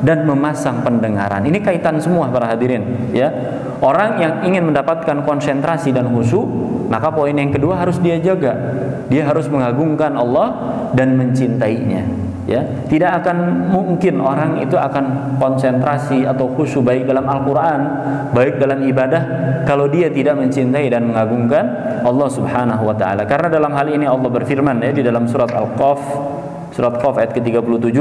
dan memasang pendengaran. Ini kaitan semua para hadirin, ya. Orang yang ingin mendapatkan konsentrasi dan khusyuk, maka poin yang kedua harus dia jaga. Dia harus mengagungkan Allah dan mencintainya, ya. Tidak akan mungkin orang itu akan konsentrasi atau khusyuk baik dalam Al-Qur'an, baik dalam ibadah, kalau dia tidak mencintai dan mengagungkan Allah Subhanahu wa taala. Karena dalam hal ini Allah berfirman, ya, di dalam surat Al-Qaf, surat Qaf ayat ke-37,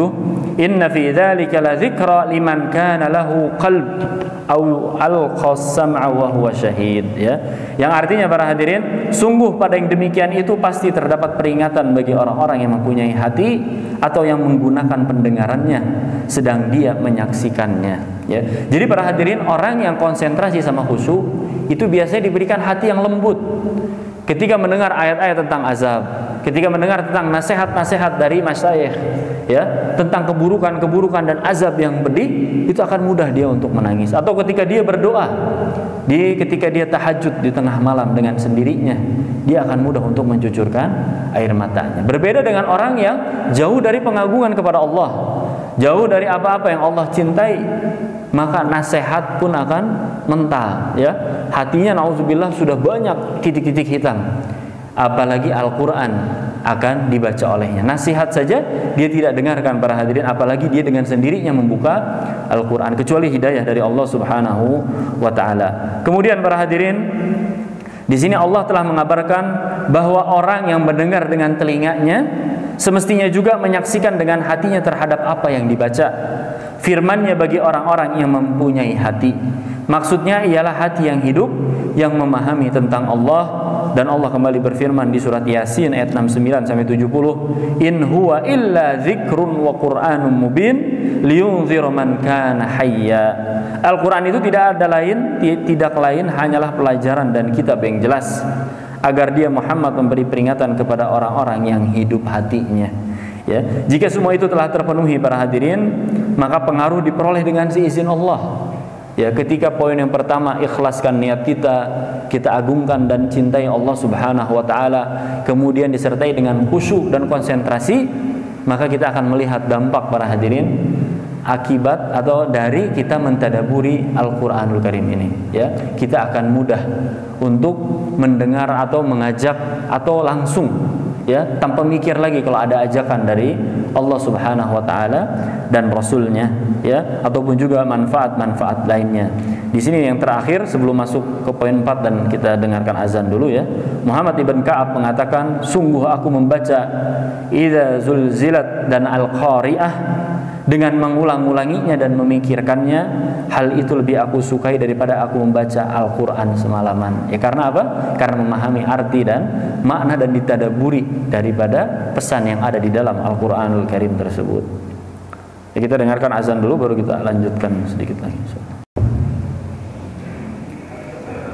"Inna fi dzalika la dzikra liman kana lahu qalb aw alqas sam'a wa huwa syahid," ya. Yang artinya para hadirin, sungguh pada yang demikian itu pasti terdapat peringatan bagi orang-orang yang mempunyai hati atau yang menggunakan pendengarannya sedang dia menyaksikannya, ya. Jadi para hadirin, orang yang konsentrasi sama khusyuk itu biasanya diberikan hati yang lembut. Ketika mendengar ayat-ayat tentang azab, ketika mendengar tentang nasihat-nasihat dari masyayikh, ya, tentang keburukan-keburukan dan azab yang pedih, itu akan mudah dia untuk menangis. Atau ketika dia berdoa, ketika dia tahajud di tengah malam dengan sendirinya, dia akan mudah untuk mencucurkan air matanya. Berbeda dengan orang yang jauh dari pengagungan kepada Allah, jauh dari apa-apa yang Allah cintai, maka nasihat pun akan mental, ya. Hatinya nauzubillah sudah banyak titik-titik hitam. Apalagi Al-Qur'an akan dibaca olehnya. Nasihat saja dia tidak dengarkan para hadirin, apalagi dia dengan sendirinya membuka Al-Qur'an, kecuali hidayah dari Allah Subhanahu wa taala. Kemudian para hadirin, di sini Allah telah mengabarkan bahwa orang yang mendengar dengan telinganya semestinya juga menyaksikan dengan hatinya terhadap apa yang dibaca. Firman-Nya bagi orang-orang yang mempunyai hati. Maksudnya ialah hati yang hidup, yang memahami tentang Allah. Dan Allah kembali berfirman di surat Yasin ayat 69 sampai 70, "In huwa illa dzikrun wa Qur'anun mubin liyunzira man kana hayya." Al-Qur'an itu tidak lain hanyalah pelajaran dan kitab yang jelas agar dia Muhammad memberi peringatan kepada orang-orang yang hidup hatinya. Ya, jika semua itu telah terpenuhi para hadirin, maka pengaruh diperoleh dengan seizin Allah. Ya, ketika poin yang pertama, ikhlaskan niat kita agungkan dan cintai Allah Subhanahu wa taala, kemudian disertai dengan khusyuk dan konsentrasi, maka kita akan melihat dampak para hadirin akibat atau dari kita mentadaburi Al-Qur'anul Karim ini, ya. Kita akan mudah untuk mendengar atau mengajak atau langsung, ya, tanpa mikir lagi kalau ada ajakan dari Allah Subhanahu wa taala dan Rasulnya, ya, ataupun juga manfaat-manfaat lainnya. Di sini yang terakhir sebelum masuk ke poin 4 dan kita dengarkan azan dulu, ya. Muhammad ibn Ka'ab mengatakan, "Sungguh aku membaca Idza Zulzilat dan Al-Qari'ah dengan mengulang-ulanginya dan memikirkannya, hal itu lebih aku sukai daripada aku membaca Al-Quran semalaman." Ya, karena apa? Karena memahami arti dan makna dan ditadaburi daripada pesan yang ada di dalam Al-Quranul Karim tersebut. Ya, kita dengarkan azan dulu baru kita lanjutkan sedikit lagi.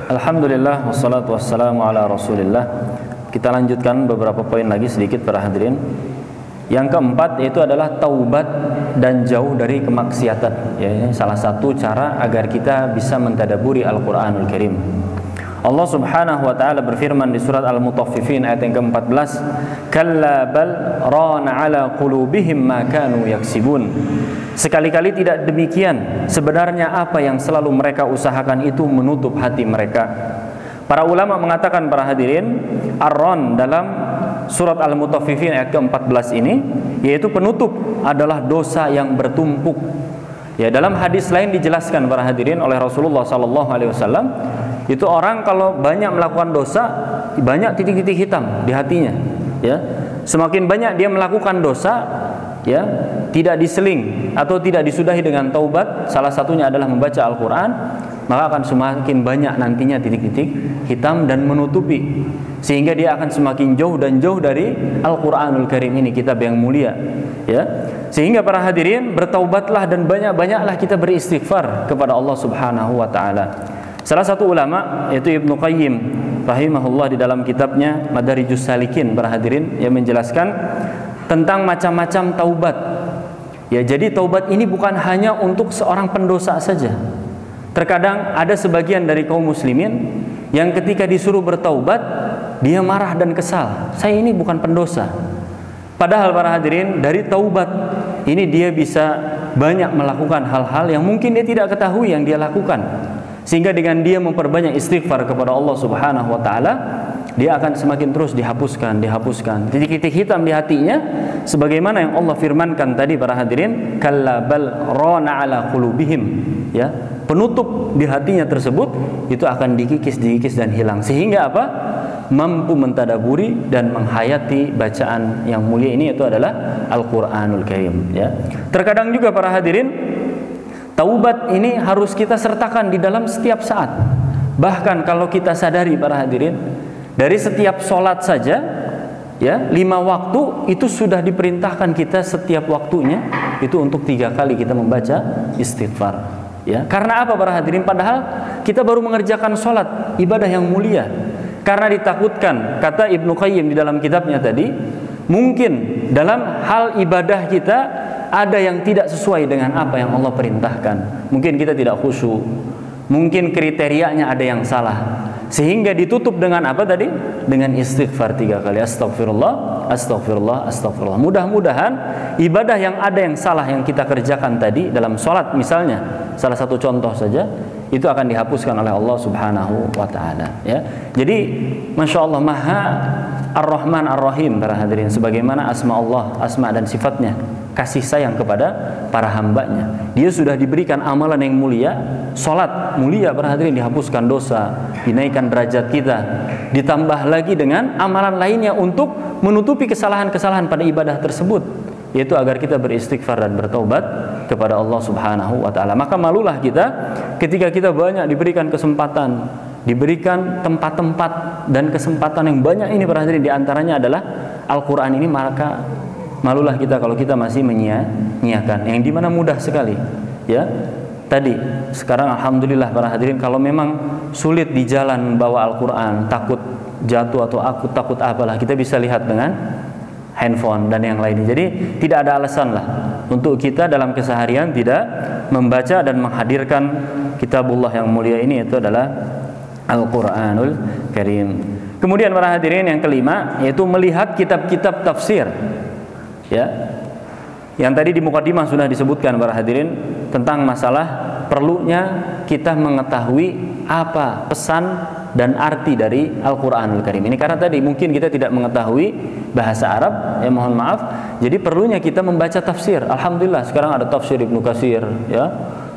Alhamdulillah wassalatu wassalamu ala Rasulillah. Kita lanjutkan beberapa poin lagi sedikit para hadirin. Yang keempat yaitu adalah taubat dan jauh dari kemaksiatan. Ya, ini salah satu cara agar kita bisa mentadaburi Al-Qur'anul Karim. Allah Subhanahu wa taala berfirman di surat Al-Mutaffifin ayat yang ke-14, "Kalla bal rana ala qulubihim ma kanu yaksibun." Sekali-kali tidak demikian. Sebenarnya apa yang selalu mereka usahakan itu menutup hati mereka. Para ulama mengatakan para hadirin, ar-ran dalam surat Al-Mutaffifin ayat ke-14 ini, yaitu penutup adalah dosa yang bertumpuk. Ya, dalam hadis lain dijelaskan para hadirin oleh Rasulullah SAW, itu orang kalau banyak melakukan dosa, banyak titik-titik hitam di hatinya. Ya, semakin banyak dia melakukan dosa, ya, tidak diseling atau tidak disudahi dengan taubat, salah satunya adalah membaca Al-Quran, maka akan semakin banyak nantinya titik-titik hitam dan menutupi, sehingga dia akan semakin jauh dan jauh dari Al-Quranul Karim ini, kitab yang mulia. Ya, sehingga para hadirin, bertaubatlah dan banyak-banyaklah kita beristighfar kepada Allah Subhanahu wa taala. Salah satu ulama yaitu Ibnu Qayyim rahimahullah di dalam kitabnya Madarijus Salikin, para hadirin, yang menjelaskan tentang macam-macam taubat. Ya, jadi taubat ini bukan hanya untuk seorang pendosa saja. Terkadang ada sebagian dari kaum muslimin yang ketika disuruh bertaubat, dia marah dan kesal. Saya ini bukan pendosa. Padahal para hadirin, dari taubat ini dia bisa banyak melakukan hal-hal yang mungkin dia tidak ketahui yang dia lakukan. Sehingga dengan dia memperbanyak istighfar kepada Allah Subhanahu wa taala, dia akan semakin terus dihapuskan titik-titik hitam di hatinya, sebagaimana yang Allah firmankan tadi para hadirin, kalla bal rana ala qulubihim. Ya, penutup di hatinya tersebut itu akan dikikis dan hilang, sehingga apa? Mampu mentadaburi dan menghayati bacaan yang mulia ini, itu adalah Al-Qur'anul Karim. Ya, terkadang juga para hadirin, taubat ini harus kita sertakan di dalam setiap saat. Bahkan kalau kita sadari para hadirin, dari setiap sholat saja, ya, 5 waktu itu sudah diperintahkan kita setiap waktunya itu untuk 3 kali kita membaca istighfar. Ya, karena apa para hadirin? Padahal kita baru mengerjakan sholat, ibadah yang mulia. Karena ditakutkan, kata Ibnu Qayyim di dalam kitabnya tadi, mungkin dalam hal ibadah kita ada yang tidak sesuai dengan apa yang Allah perintahkan. Mungkin kita tidak khusyuk, mungkin kriterianya ada yang salah, sehingga ditutup dengan apa tadi? Dengan istighfar 3 kali, astagfirullah, astagfirullah, astagfirullah. Mudah-mudahan ibadah yang ada yang salah yang kita kerjakan tadi dalam sholat misalnya, salah satu contoh saja, itu akan dihapuskan oleh Allah Subhanahu wa taala. Ya, jadi Masya Allah, Maha Ar-Rahman Ar-Rahim para hadirin, sebagaimana asma Allah, asma dan sifatnya, kasih sayang kepada para hambanya. Dia sudah diberikan amalan yang mulia, sholat mulia para hadirin, dihapuskan dosa, dinaikkan derajat kita, ditambah lagi dengan amalan lainnya untuk menutupi kesalahan-kesalahan pada ibadah tersebut, yaitu agar kita beristighfar dan bertaubat kepada Allah Subhanahu wa taala. Maka malulah kita ketika kita banyak diberikan kesempatan, diberikan tempat-tempat dan kesempatan yang banyak ini para hadirin, diantaranya adalah Al-Quran ini, maka malulah kita kalau kita masih menyia-nyiakan, yang dimana mudah sekali. Ya, tadi sekarang alhamdulillah para hadirin, kalau memang sulit di jalan membawa Al-Quran, takut jatuh atau aku takut apalah, kita bisa lihat dengan handphone dan yang lainnya. Jadi tidak ada alasan lah untuk kita dalam keseharian tidak membaca dan menghadirkan kitabullah yang mulia ini, itu adalah Al-Quranul Karim. Kemudian para hadirin, yang kelima yaitu melihat kitab-kitab tafsir. Ya, yang tadi di mukadimah sudah disebutkan para hadirin tentang masalah perlunya kita mengetahui apa pesan dan arti dari Al-Quranul Karim ini. Karena tadi mungkin kita tidak mengetahui bahasa Arab, ya mohon maaf, jadi perlunya kita membaca tafsir. Alhamdulillah sekarang ada tafsir Ibnu Katsir, ya,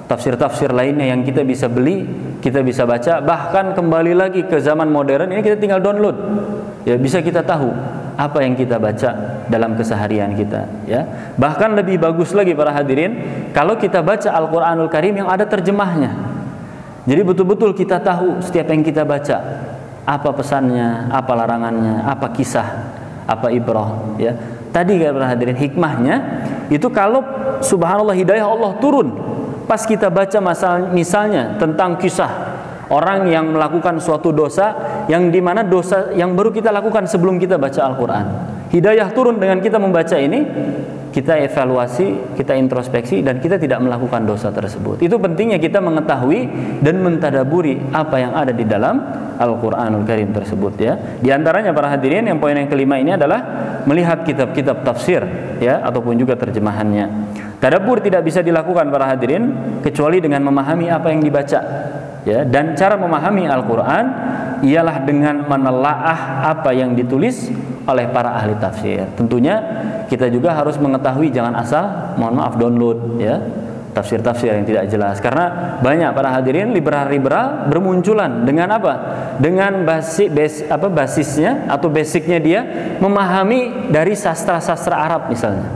tafsir-tafsir lainnya yang kita bisa beli, kita bisa baca. Bahkan kembali lagi ke zaman modern ini, kita tinggal download, ya, bisa kita tahu apa yang kita baca dalam keseharian kita. Ya, bahkan lebih bagus lagi para hadirin kalau kita baca Al-Quranul Karim yang ada terjemahnya. Jadi betul-betul kita tahu setiap yang kita baca apa pesannya, apa larangannya, apa kisah, apa ibrah. Ya, tadi para hadirin, hikmahnya itu kalau subhanallah hidayah Allah turun pas kita baca misalnya tentang kisah orang yang melakukan suatu dosa, yang dimana dosa yang baru kita lakukan sebelum kita baca Al-Quran. Hidayah turun dengan kita membaca ini, kita evaluasi, kita introspeksi, dan kita tidak melakukan dosa tersebut. Itu pentingnya kita mengetahui dan mentadaburi apa yang ada di dalam Al-Quranul Karim tersebut. Ya, di antaranya para hadirin, yang poin yang kelima ini adalah melihat kitab-kitab tafsir, ya, ataupun juga terjemahannya. Tadabbur tidak bisa dilakukan para hadirin kecuali dengan memahami apa yang dibaca. Ya, dan cara memahami Al-Quran ialah dengan menelaah apa yang ditulis oleh para ahli tafsir. Tentunya kita juga harus mengetahui, jangan asal mohon maaf download ya tafsir-tafsir yang tidak jelas, karena banyak para hadirin liberal-liberal bermunculan dengan apa? Dengan basisnya atau basicnya dia memahami dari sastra-sastra Arab misalnya,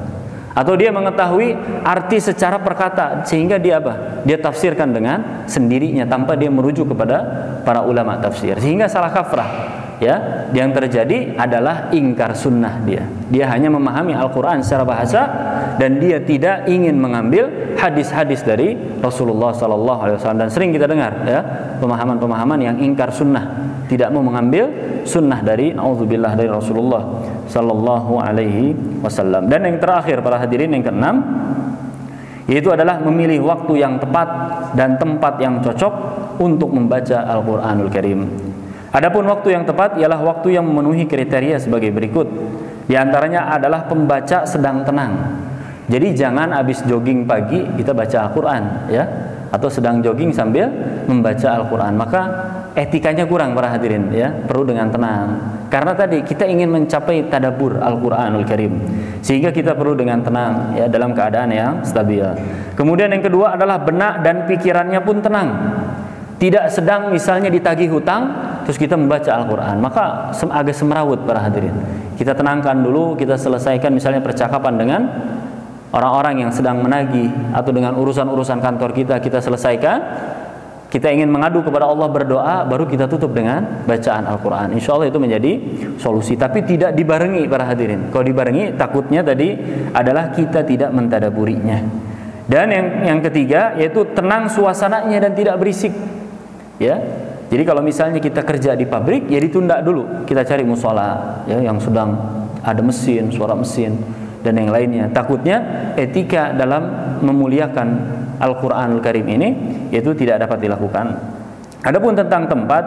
atau dia mengetahui arti secara perkata sehingga dia apa? Dia tafsirkan dengan sendirinya tanpa dia merujuk kepada para ulama tafsir, sehingga salah kaprah. Ya, yang terjadi adalah ingkar sunnah dia. Dia hanya memahami Al-Quran secara bahasa dan dia tidak ingin mengambil hadis-hadis dari Rasulullah SAW. Dan sering kita dengar ya pemahaman-pemahaman yang ingkar sunnah, tidak mau mengambil sunnah dari naudzubillah dari Rasulullah SAW. Dan yang terakhir para hadirin, yang keenam, yaitu adalah memilih waktu yang tepat dan tempat yang cocok untuk membaca Al-Quranul Karim. Adapun waktu yang tepat ialah waktu yang memenuhi kriteria sebagai berikut. Di antaranya adalah pembaca sedang tenang. Jadi jangan habis jogging pagi kita baca Al-Quran ya, atau sedang jogging sambil membaca Al-Quran. Maka etikanya kurang para hadirin ya, perlu dengan tenang. Karena tadi kita ingin mencapai tadabbur Al-Quranul Karim, sehingga kita perlu dengan tenang ya, dalam keadaan yang stabil. Kemudian yang kedua adalah benak dan pikirannya pun tenang. Tidak sedang misalnya ditagih hutang terus kita membaca Al-Quran, maka agak semrawut para hadirin. Kita tenangkan dulu, kita selesaikan misalnya percakapan dengan orang-orang yang sedang menagih, atau dengan urusan-urusan kantor kita selesaikan. Kita ingin mengadu kepada Allah, berdoa, baru kita tutup dengan bacaan Al-Quran. Insya Allah itu menjadi solusi, tapi tidak dibarengi para hadirin. Kalau dibarengi takutnya tadi adalah kita tidak mentadaburinya. Dan yang ketiga yaitu tenang suasananya dan tidak berisik ya. Jadi kalau misalnya kita kerja di pabrik, ya ditunda dulu, kita cari musola ya, yang sedang ada mesin, suara mesin dan yang lainnya. Takutnya etika dalam memuliakan Al-Quranul Karim ini itu tidak dapat dilakukan. Adapun tentang tempat,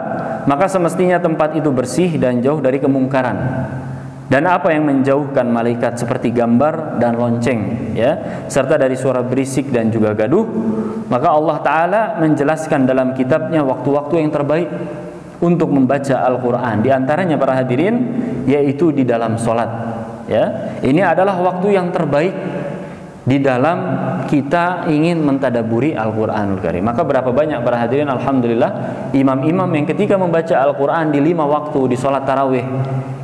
maka semestinya tempat itu bersih dan jauh dari kemungkaran dan apa yang menjauhkan malaikat seperti gambar dan lonceng ya, serta dari suara berisik dan juga gaduh. Maka Allah Ta'ala menjelaskan dalam kitabnya waktu-waktu yang terbaik untuk membaca Al-Quran. Di antaranya para hadirin yaitu di dalam sholat ya. Ini adalah waktu yang terbaik di dalam kita ingin mentadaburi Al-Quranul Karim. Maka berapa banyak para hadirin, alhamdulillah, imam-imam yang ketika membaca Al-Quran di 5 waktu di sholat tarawih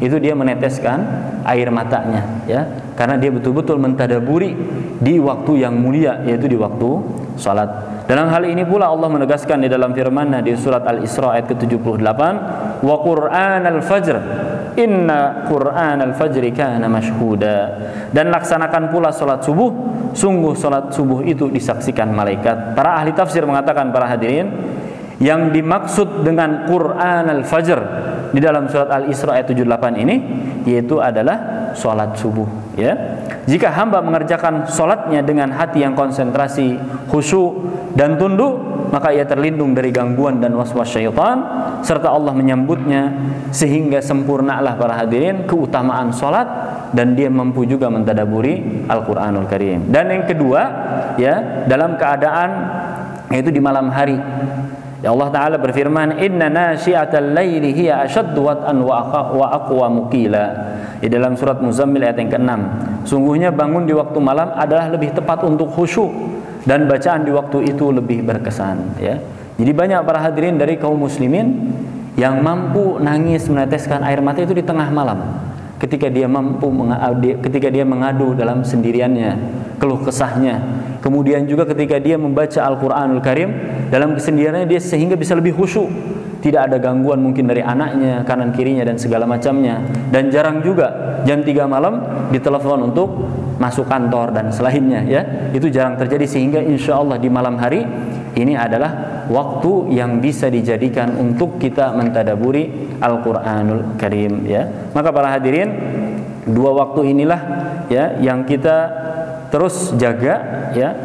itu dia meneteskan air matanya ya, karena dia betul-betul mentadaburi di waktu yang mulia, yaitu di waktu salat. Dalam hal ini pula Allah menegaskan di dalam firman-Nya di surat Al-Isra ayat ke-78, wa Qur'anal fajr inna Qur'anal fajri kana mashhuda, dan laksanakan pula salat subuh, sungguh salat subuh itu disaksikan malaikat. Para ahli tafsir mengatakan para hadirin, yang dimaksud dengan Qur'anal fajr di dalam surat Al-Isra ayat 78 ini yaitu adalah salat subuh ya. Jika hamba mengerjakan salatnya dengan hati yang konsentrasi, khusyuk dan tunduk, maka ia terlindung dari gangguan dan waswas syaitan, serta Allah menyambutnya sehingga sempurnalah para hadirin keutamaan salat, dan dia mampu juga mentadaburi Al-Quranul Karim. Dan yang kedua ya, dalam keadaan yaitu di malam hari. Ya, Allah Ta'ala berfirman, inna nasyi'atal laili hiya ashaddu wat'an wa aqwamu qila. Di dalam surat Muzammil ayat yang ke-6, sungguhnya bangun di waktu malam adalah lebih tepat untuk khusyuk, dan bacaan di waktu itu lebih berkesan ya. Jadi banyak para hadirin dari kaum muslimin yang mampu nangis meneteskan air mata itu di tengah malam, ketika dia mengadu dalam sendiriannya keluh kesahnya. Kemudian juga ketika dia membaca Al-Quranul Karim dalam kesendiriannya dia, sehingga bisa lebih khusyuk, tidak ada gangguan mungkin dari anaknya, kanan kirinya dan segala macamnya. Dan jarang juga jam 3 malam ditelepon untuk masuk kantor dan selainnya ya. Itu jarang terjadi, sehingga insya Allah di malam hari ini adalah waktu yang bisa dijadikan untuk kita mentadaburi Al-Quranul Karim ya. Maka para hadirin, 2 waktu inilah ya yang kita terus jaga ya.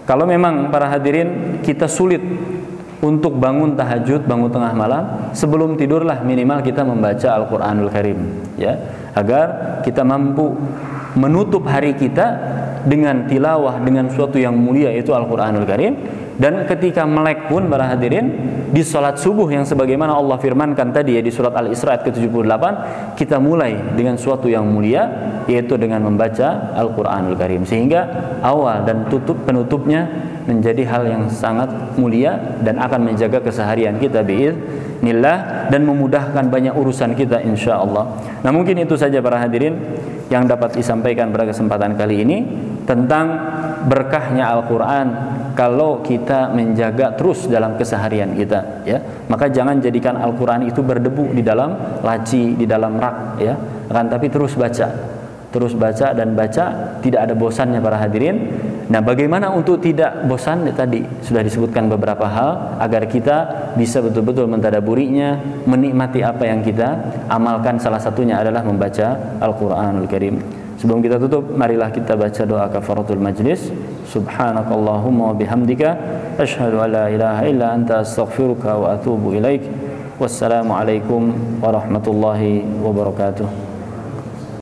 Kalau memang para hadirin kita sulit untuk bangun tahajud, bangun tengah malam, sebelum tidurlah minimal kita membaca Al-Quranul Karim ya, agar kita mampu menutup hari kita dengan tilawah, dengan suatu yang mulia, yaitu Al-Quranul Karim, Dan ketika melek pun para hadirin di salat subuh yang sebagaimana Allah firmankan tadi ya di surat Al-Isra ayat ke-78, kita mulai dengan suatu yang mulia, yaitu dengan membaca Al-Qur'anul Karim, sehingga awal dan penutupnya menjadi hal yang sangat mulia dan akan menjaga keseharian kita biiznillah dan memudahkan banyak urusan kita insyaallah. Nah, mungkin itu saja para hadirin yang dapat disampaikan pada kesempatan kali ini tentang berkahnya Al-Quran kalau kita menjaga terus dalam keseharian kita, ya. Maka jangan jadikan Al-Quran itu berdebu di dalam laci, di dalam rak, ya. Akan tapi terus baca dan baca, tidak ada bosannya para hadirin. Nah, bagaimana untuk tidak bosan? Tadi sudah disebutkan beberapa hal agar kita bisa betul-betul mentadaburinya, menikmati apa yang kita amalkan. Salah satunya adalah membaca Al-Quranul Karim. Sebelum kita tutup, marilah kita baca doa kafaratul majlis. Subhanakallahumma wa bihamdika asyhadu an la ilaha illa anta astaghfiruka wa atubu ilaik. Wassalamualaikum warahmatullahi wabarakatuh.